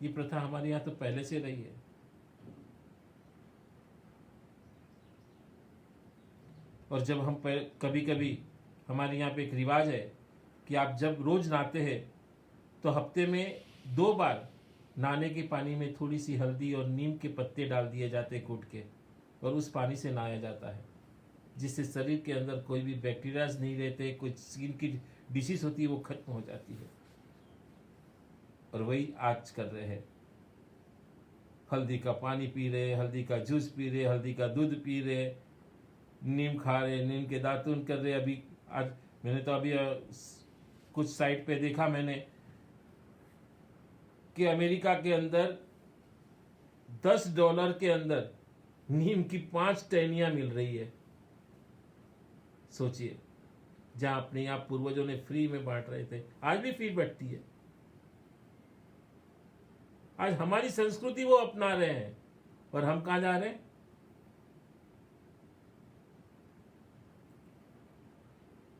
ये प्रथा हमारे यहाँ तो पहले से रही है। और जब हम कभी कभी हमारे यहाँ पे एक रिवाज है कि आप जब रोज नहाते हैं तो हफ्ते में 2 बार नहाने के पानी में थोड़ी सी हल्दी और नीम के पत्ते डाल दिए जाते कूट के, और उस पानी से नहाया जाता है, जिससे शरीर के अंदर कोई भी बैक्टीरियाज नहीं रहते, कोई स्किन की डिसीज होती है वो खत्म हो जाती है। और वही आज कर रहे हैं। हल्दी का पानी पी रहे, हल्दी का जूस पी रहे, हल्दी का दूध पी रहे, नीम खा रहे, नीम के दातुन कर रहे। अभी आज मैंने तो अभी कुछ साइट पे देखा मैंने कि अमेरिका के अंदर $10 के अंदर नीम की 5 टहनियां मिल रही है। सोचिए, जहां अपने यहाँ पूर्वजों ने फ्री में बांट रहे थे, आज भी फ्री बैठती है। आज हमारी संस्कृति वो अपना रहे हैं, और हम कहां जा रहे हैं।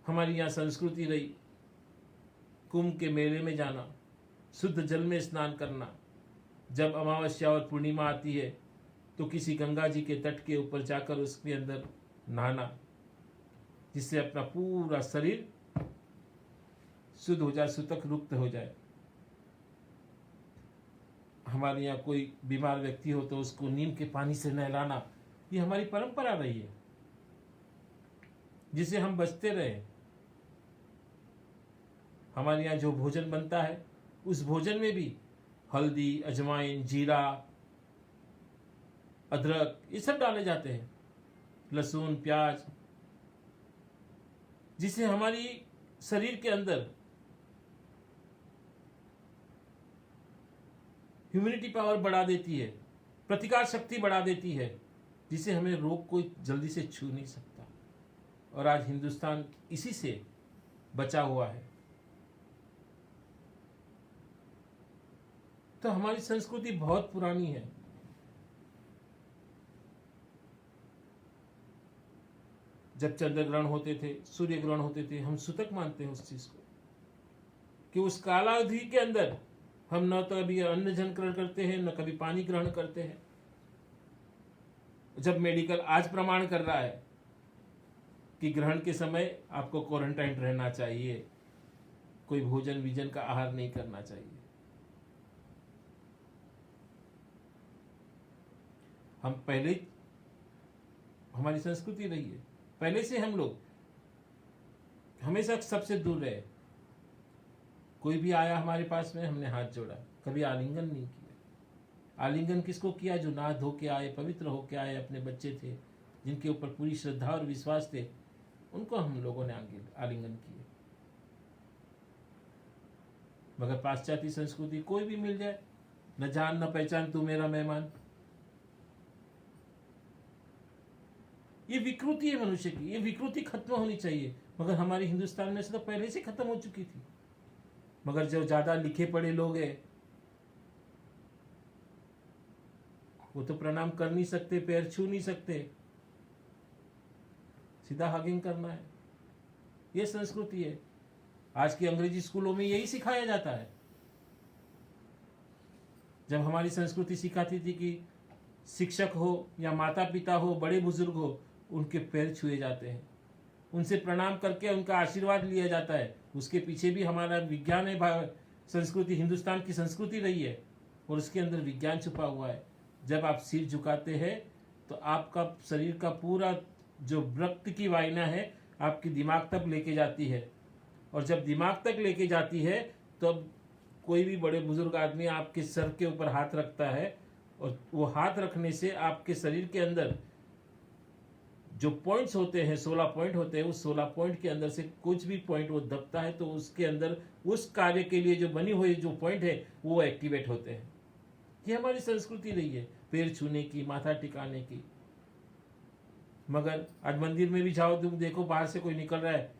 हमारी यहाँ संस्कृति रही कुंभ के मेले में जाना, शुद्ध जल में स्नान करना। जब अमावस्या और पूर्णिमा आती है तो किसी गंगा जी के तट के ऊपर जाकर उसके अंदर नहाना, जिससे अपना पूरा शरीर शुद्ध हो जाए, सुतक रुक्त हो जाए। हमारे यहाँ कोई बीमार व्यक्ति हो तो उसको नीम के पानी से नहलाना, ये हमारी परंपरा रही है, जिसे हम बचते रहे। हमारे यहाँ जो भोजन बनता है उस भोजन में भी हल्दी, अजवाइन, जीरा, अदरक ये सब डाले जाते हैं, लहसुन, प्याज। जिसे हमारी शरीर के अंदर ह्यूमिनिटी पावर बढ़ा देती है, प्रतिकार शक्ति बढ़ा देती है, जिसे हमें रोग कोई जल्दी से छू नहीं सकता। और आज हिंदुस्तान इसी से बचा हुआ है। तो हमारी संस्कृति बहुत पुरानी है। जब चंद्र ग्रहण होते थे, सूर्य ग्रहण होते थे, हम सूतक मानते हैं उस चीज को, कि उस कालावधि के अंदर हम न तो अभी अन्न जन ग्रहण करते हैं, न कभी पानी ग्रहण करते हैं। जब मेडिकल आज प्रमाण कर रहा है कि ग्रहण के समय आपको क्वारंटाइन रहना चाहिए, कोई भोजन विजन का आहार नहीं करना चाहिए। हम पहले, हमारी संस्कृति रही है, पहले से हम लोग हमेशा सबसे दूर रहे। कोई भी आया हमारे पास में, हमने हाथ जोड़ा, कभी आलिंगन नहीं किया। आलिंगन किसको किया? जो नहा धो के आए, पवित्र होके आए, अपने बच्चे थे, जिनके ऊपर पूरी श्रद्धा और विश्वास थे, उनको हम लोगों ने आलिंगन किए। मगर पाश्चात्य संस्कृति, कोई भी मिल जाए, न जान न पहचान, तू मेरा मेहमान। ये विकृति है मनुष्य की, ये विकृति खत्म होनी चाहिए। मगर हमारे हिंदुस्तान में से तो पहले से खत्म हो चुकी थी। मगर जो ज्यादा लिखे पढ़े लोग हैं, वो तो प्रणाम कर नहीं सकते, पैर छू नहीं सकते, सीधा हगिंग करना है। ये संस्कृति है। आज की अंग्रेजी स्कूलों में यही सिखाया जाता है। जब हमारी संस्कृति सिखाती थी कि शिक्षक हो या माता पिता हो, बड़े बुजुर्ग हो, उनके पैर छुए जाते हैं, उनसे प्रणाम करके उनका आशीर्वाद लिया जाता है। उसके पीछे भी हमारा विज्ञान है। संस्कृति हिंदुस्तान की संस्कृति रही है और उसके अंदर विज्ञान छुपा हुआ है। जब आप सिर झुकाते हैं तो आपका शरीर का पूरा जो रक्त की वाहिना है आपकी दिमाग तक लेके जाती है, और जब दिमाग तक लेके जाती है तब कोई भी बड़े बुजुर्ग आदमी आपके सर के ऊपर हाथ रखता है, और वो हाथ रखने से आपके शरीर के अंदर जो पॉइंट्स होते हैं, 16 पॉइंट होते हैं, उस 16 पॉइंट के अंदर से कुछ भी पॉइंट वो दबता है तो उसके अंदर उस कार्य के लिए जो बनी हुई जो पॉइंट है वो एक्टिवेट होते हैं। ये हमारी संस्कृति रही है, पैर छूने की, माथा टिकाने की। मगर आज मंदिर में भी जाओ, तुम देखो बाहर से कोई निकल रहा है,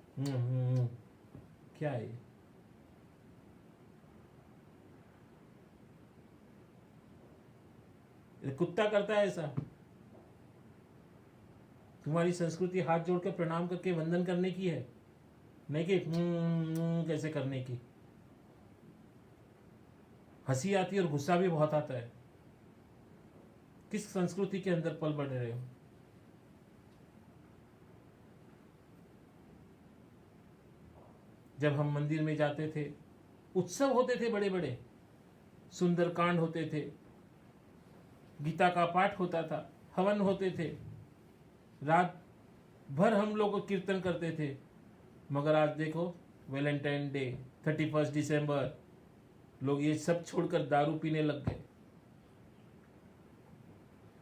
क्या है ये? कुत्ता करता है ऐसा। तुम्हारी संस्कृति हाथ जोड़ के प्रणाम करके वंदन करने की है, नहीं कि कैसे करने की। हंसी आती है और गुस्सा भी बहुत आता है। किस संस्कृति के अंदर पल बढ़ रहे हो? जब हम मंदिर में जाते थे, उत्सव होते थे, बड़े बड़े सुंदरकांड होते थे, गीता का पाठ होता था, हवन होते थे, रात भर हम लोग कीर्तन करते थे। मगर आज देखो, वैलेंटाइन डे, 31 दिसंबर, लोग ये सब छोड़कर दारू पीने लग गए,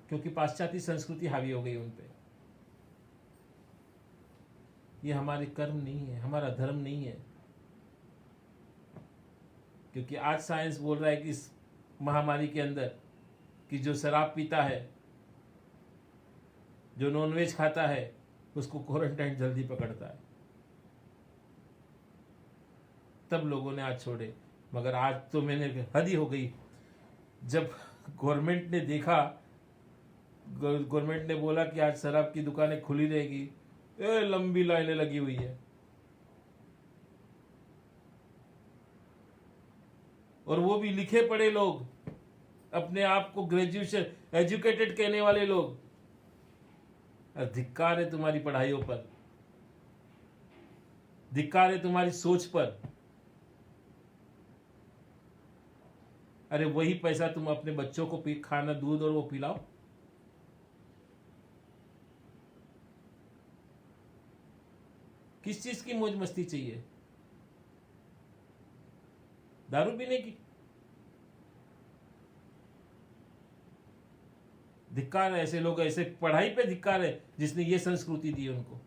क्योंकि पाश्चात्य संस्कृति हावी हो गई उन पे। ये हमारे कर्म नहीं है, हमारा धर्म नहीं है। क्योंकि आज साइंस बोल रहा है कि इस महामारी के अंदर कि जो शराब पीता है, जो नॉनवेज खाता है, उसको क्वारंटाइन जल्दी पकड़ता है। तब लोगों ने आज छोड़े। मगर आज तो मैंने हद ही हो गई। जब गवर्नमेंट ने देखा, गवर्नमेंट ने बोला कि आज शराब की दुकानें खुली रहेगी, लंबी लाइनें लगी हुई है। और वो भी लिखे पढ़े लोग, अपने आप को ग्रेजुएशन एजुकेटेड कहने वाले लोग। धिक्कार है तुम्हारी पढ़ाइयों पर, धिक्कार है तुम्हारी सोच पर। अरे वही पैसा तुम अपने बच्चों को खाना, दूध और वो पिलाओ। किस चीज की मौज मस्ती चाहिए? दारू पीने की? धिक्कार है ऐसे लोग, ऐसे पढ़ाई पे धिक्कार है जिसने ये संस्कृति दी उनको।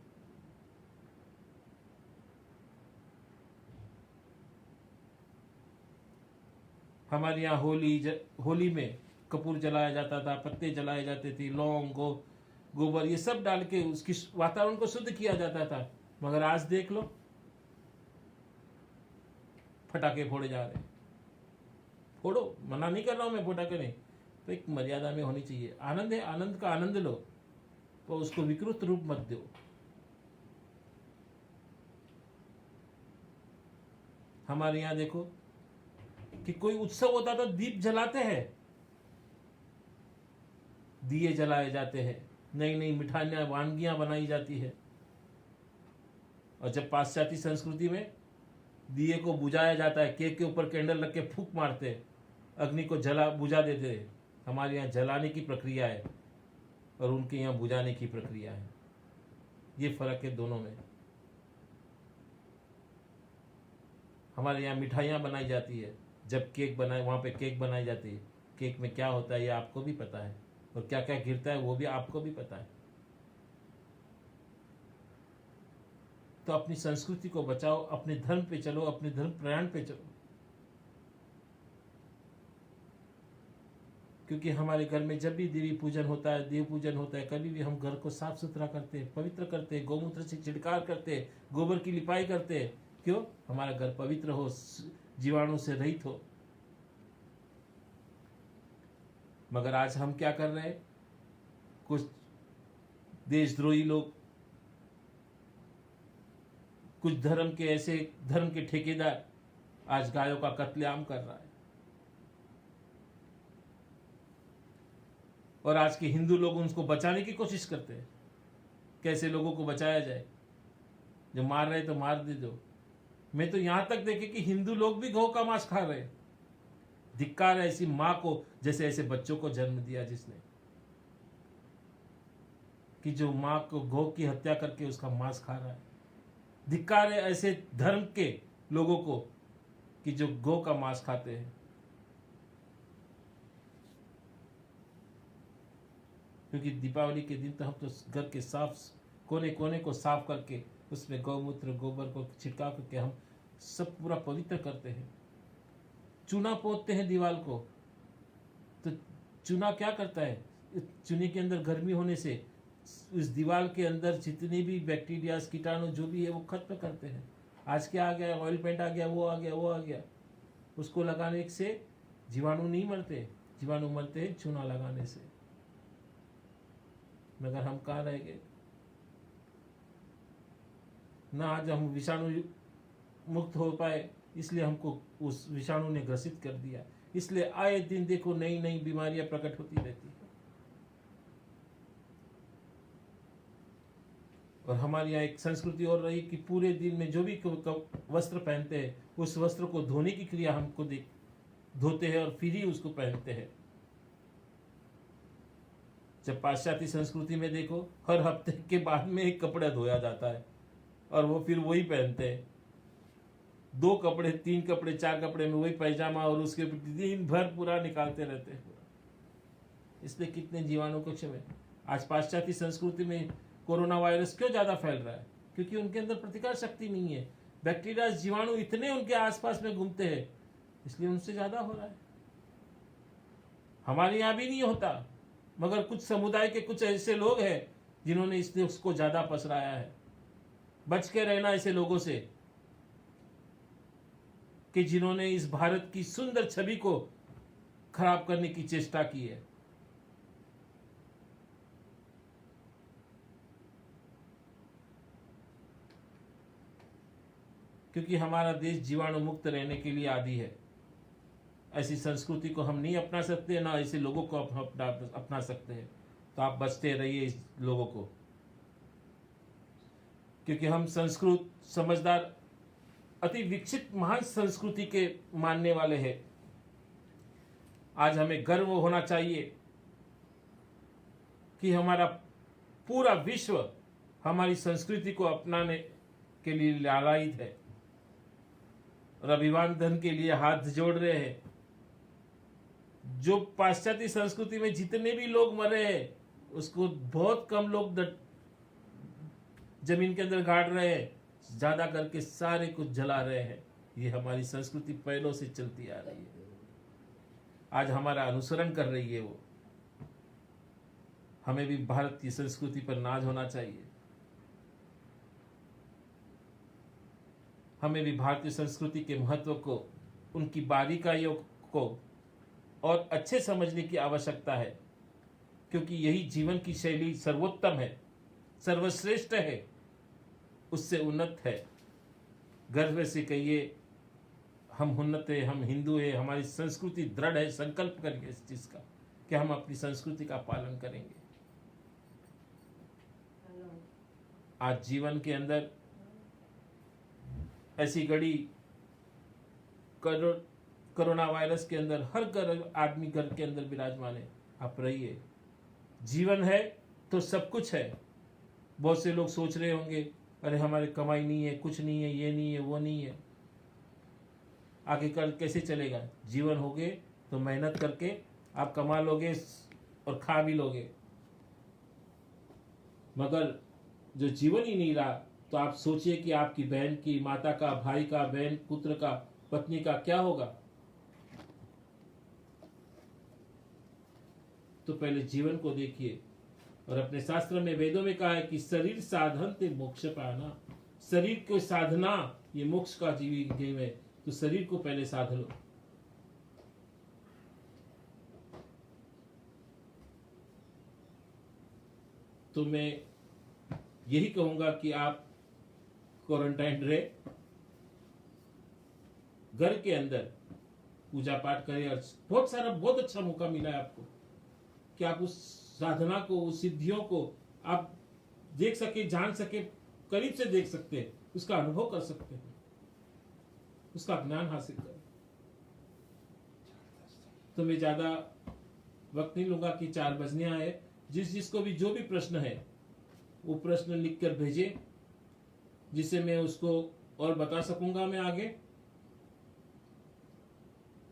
हमारे यहाँ होली में कपूर जलाया जाता था, पत्ते जलाए जाते थे, लौंग गोबर ये सब डाल के उसकी वातावरण को शुद्ध किया जाता था। मगर आज देख लो, फटाके फोड़े जा रहे हैं। फोड़ो, मना नहीं कर रहा हूं मैं, फटाके नहीं, तो एक मर्यादा में होनी चाहिए। आनंद है, आनंद का आनंद लो, तो उसको विकृत रूप मत दो। हमारे यहाँ देखो कि कोई उत्सव होता तो दीप जलाते हैं, दिए जलाए जाते हैं, नई नई मिठाइयां वानगियां बनाई जाती है। और जब पाश्चात्य संस्कृति में दिए को बुझाया जाता है, केक के ऊपर कैंडल रख के फूंक मारते, अग्नि को बुझा देते। हमारे यहाँ जलाने की प्रक्रिया है और उनके यहाँ बुझाने की प्रक्रिया है। ये फर्क है दोनों में। हमारे यहाँ मिठाइयाँ बनाई जाती है, जब केक बनाए वहाँ पे केक बनाई जाती है। केक में क्या होता है ये आपको भी पता है, और क्या क्या गिरता है वो भी आपको भी पता है। तो अपनी संस्कृति को बचाओ, अपने धर्म पे चलो, अपने धर्म प्रयाण पे चलो। क्योंकि हमारे घर में जब भी देवी पूजन होता है, देव पूजन होता है, कभी भी हम घर को साफ सुथरा करते हैं, पवित्र करते हैं, गौमूत्र से छिड़काव करते हैं, गोबर की लिपाई करते हैं। क्यों? हमारा घर पवित्र हो, जीवाणु से रहित हो। मगर आज हम क्या कर रहे हैं? कुछ देशद्रोही लोग, कुछ धर्म के ऐसे धर्म के ठेकेदार आज गायों का कत्लेआम कर रहा है। और आज के हिंदू लोग उनको बचाने की कोशिश करते हैं, कैसे लोगों को बचाया जाए। जो मार रहे तो मार दे दो। मैं तो यहां तक देखे कि हिंदू लोग भी गौ का मांस खा रहे हैं। धिक्कार है ऐसी मां को, जैसे ऐसे बच्चों को जन्म दिया जिसने, कि जो मां को गौ की हत्या करके उसका मांस खा रहा है। धिक्कार है ऐसे धर्म के लोगों को कि जो गौ का मांस खाते हैं। क्योंकि दीपावली के दिन तो हम तो घर के साफ कोने कोने को साफ करके उसमें गौमूत्र गोबर को छिड़काव करके हम सब पूरा पवित्र करते हैं। चूना पोतते हैं दीवार को, तो चूना क्या करता है? चूने के अंदर गर्मी होने से इस दीवार के अंदर जितने भी बैक्टीरिया कीटाणु जो भी है वो खत्म करते हैं। आज क्या आ गया? ऑयल पेंट आ गया, वो आ गया, वो आ गया। उसको लगाने से जीवाणु नहीं मरते, जीवाणु मरते हैं चूना लगाने से। मगर हम कहाँ रह गए ना, आज हम विषाणु मुक्त हो पाए, इसलिए हमको उस विषाणु ने ग्रसित कर दिया। इसलिए आए दिन देखो नई नई बीमारियां प्रकट होती रहती है। और हमारे यहाँ एक संस्कृति और रही कि पूरे दिन में जो भी वस्त्र पहनते हैं उस वस्त्र को धोने की क्रिया हमको धोते हैं और फिर ही उसको पहनते हैं। जब पाश्चात्य संस्कृति में देखो, हर हफ्ते के बाद में एक कपड़ा धोया जाता है और वो फिर वही पहनते हैं। 2 कपड़े 3 कपड़े 4 कपड़े में वही पैजामा, और उसके दिन भर पूरा निकालते रहते हैं। इसलिए कितने जीवाणु को क्षय। आज पाश्चात्य संस्कृति में कोरोना वायरस क्यों ज्यादा फैल रहा है? क्योंकि उनके अंदर प्रतिकार शक्ति नहीं है। बैक्टीरिया जीवाणु इतने उनके आसपास में घूमते हैं, इसलिए उनसे ज्यादा हो रहा है। हमारे यहाँ भी नहीं होता, मगर कुछ समुदाय के कुछ ऐसे लोग हैं जिन्होंने इसने उसको ज्यादा पसराया है। बच के रहना ऐसे लोगों से कि जिन्होंने इस भारत की सुंदर छवि को खराब करने की चेष्टा की है। क्योंकि हमारा देश जीवाणु मुक्त रहने के लिए आदी है। ऐसी संस्कृति को हम नहीं अपना सकते, ना ऐसे लोगों को अपना सकते हैं। तो आप बचते रहिए इस लोगों को, क्योंकि हम संस्कृत समझदार अति विकसित महान संस्कृति के मानने वाले हैं। आज हमें गर्व होना चाहिए कि हमारा पूरा विश्व हमारी संस्कृति को अपनाने के लिए लालायित है और अभिवादन के लिए हाथ जोड़ रहे हैं। जो पाश्चात्य संस्कृति में जितने भी लोग मरे हैं उसको बहुत कम लोग जमीन के अंदर गाड़ रहे हैं, ज्यादा करके सारे कुछ जला रहे हैं। ये हमारी संस्कृति पहलों से चलती आ रही है। आज हमारा अनुसरण कर रही है वो। हमें भी भारत की संस्कृति पर नाज होना चाहिए। हमें भी भारतीय संस्कृति के महत्व को, उनकी बारीकाइयों को और अच्छे समझने की आवश्यकता है, क्योंकि यही जीवन की शैली सर्वोत्तम है, सर्वश्रेष्ठ है, उससे उन्नत है। गर्व से कहिए हम उन्नत है, हम हिंदू है, हमारी संस्कृति दृढ़ है। संकल्प करिए इस चीज का कि हम अपनी संस्कृति का पालन करेंगे। आज जीवन के अंदर ऐसी घड़ी कोरोना वायरस के अंदर हर आदमी घर के अंदर विराजमान है। आप रहिए, जीवन है तो सब कुछ है। बहुत से लोग सोच रहे होंगे अरे हमारे कमाई नहीं है, कुछ नहीं है, ये नहीं है, वो नहीं है, आगे कल कैसे चलेगा। जीवन होगे तो मेहनत करके आप कमा लोगे और खा भी लोगे, मगर जो जीवन ही नहीं रहा तो आप सोचिए कि आपकी बहन की, माता का, भाई का, बहन, पुत्र का, पत्नी का क्या होगा। तो पहले जीवन को देखिए। और अपने शास्त्र में, वेदों में कहा है कि शरीर साधन ते मोक्ष पाना। शरीर को साधना ये मोक्ष का जीवन है, तो शरीर को पहले साध लो। तो मैं यही कहूंगा कि आप क्वारंटाइन रहे, घर के अंदर पूजा पाठ करें। और बहुत अच्छा मौका मिला है आपको कि आप उस साधना को, उस सिद्धियों को आप देख सके, जान सके, करीब से देख सकते हैं, उसका अनुभव कर सकते हैं, उसका ज्ञान हासिल करें। तो मैं ज्यादा वक्त नहीं लूंगा कि 4 बजने आए। जिसको भी जो भी प्रश्न है वो प्रश्न लिखकर भेजे, जिससे मैं उसको और बता सकूंगा मैं आगे।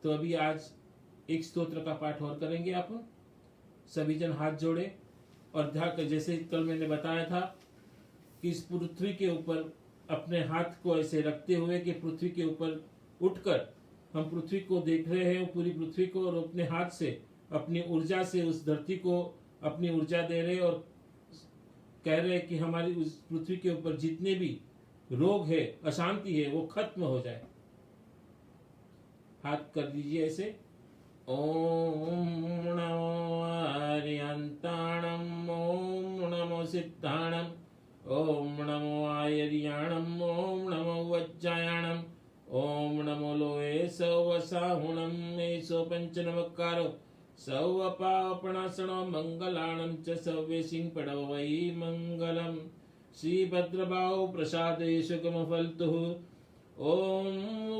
तो अभी आज एक स्तोत्र का पाठ और करेंगे। आप सभी जन हाथ जोड़े और ध्यान, जैसे कल मैंने बताया था कि इस पृथ्वी के ऊपर अपने हाथ को ऐसे रखते हुए कि पृथ्वी के ऊपर उठकर हम पृथ्वी को देख रहे हैं, पूरी पृथ्वी को, और अपने हाथ से अपनी ऊर्जा से उस धरती को अपनी ऊर्जा दे रहे और कह रहे हैं कि हमारी उस पृथ्वी के ऊपर जितने भी रोग है, अशांति है, वो खत्म हो जाए। हाथ कर दीजिए ऐसे। ओम नमो आर्यंताणम, ओम नमो सिद्धाणम, ओम नमो आयर्याणम, ओम नमो वज्जायाणम, ओम नमो लोए सवसाहुणम, एसो पंच नमकारो सौपापणासनो मंगलाणं च सव्य सिंह पड़वई मंगलम। श्रीभद्रबाहु प्रसादे सुगम फलतुः। ओम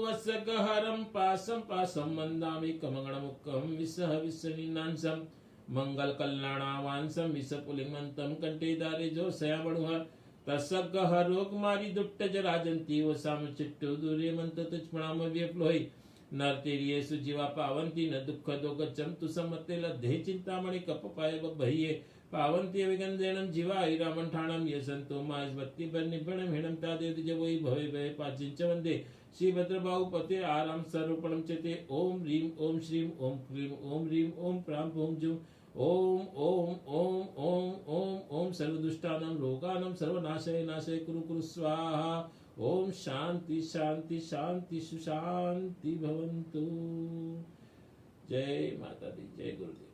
वसगहरं पासं पासं मंदामि कमगणमुखं विसह विसनिनांसं मंगल कल्याणावांसं विसपुलिंगमंतं कंठे दारे जो सया बड़ुहर तसगह रोग मारी दुट्ट जराजंती वो साम चिट्टू दूरे मंत तुचपणाम व्यप्लोहि नर तेरिये सुजीवा पावंती न दुख दोगचम तु सम्मते लद्धे चिंतामणि कप पाय बहिये पावंती विगंधेणं जीवा ईरामं ठाणं यसंतो मास्वत्ति बन्निभणं हिणं तादेव जवै भवे भवे पाचिंच वंदे श्रीभद्रबाहु पते आराम स्वरूपणं चते। ओम ह्रीं ओम श्रीं ओम क्लीं ओम ह्रीं ओम प्रां भूं जुं ओम ओम ओम ओम ओम ओम सर्वदुष्टानां रोगानां सर्वनाशय नाशय कुरु कुरु स्वाहा। ओम शांति शांति शांति सुशांति भवन्तु। जय माता दी, जय गुरुदेव।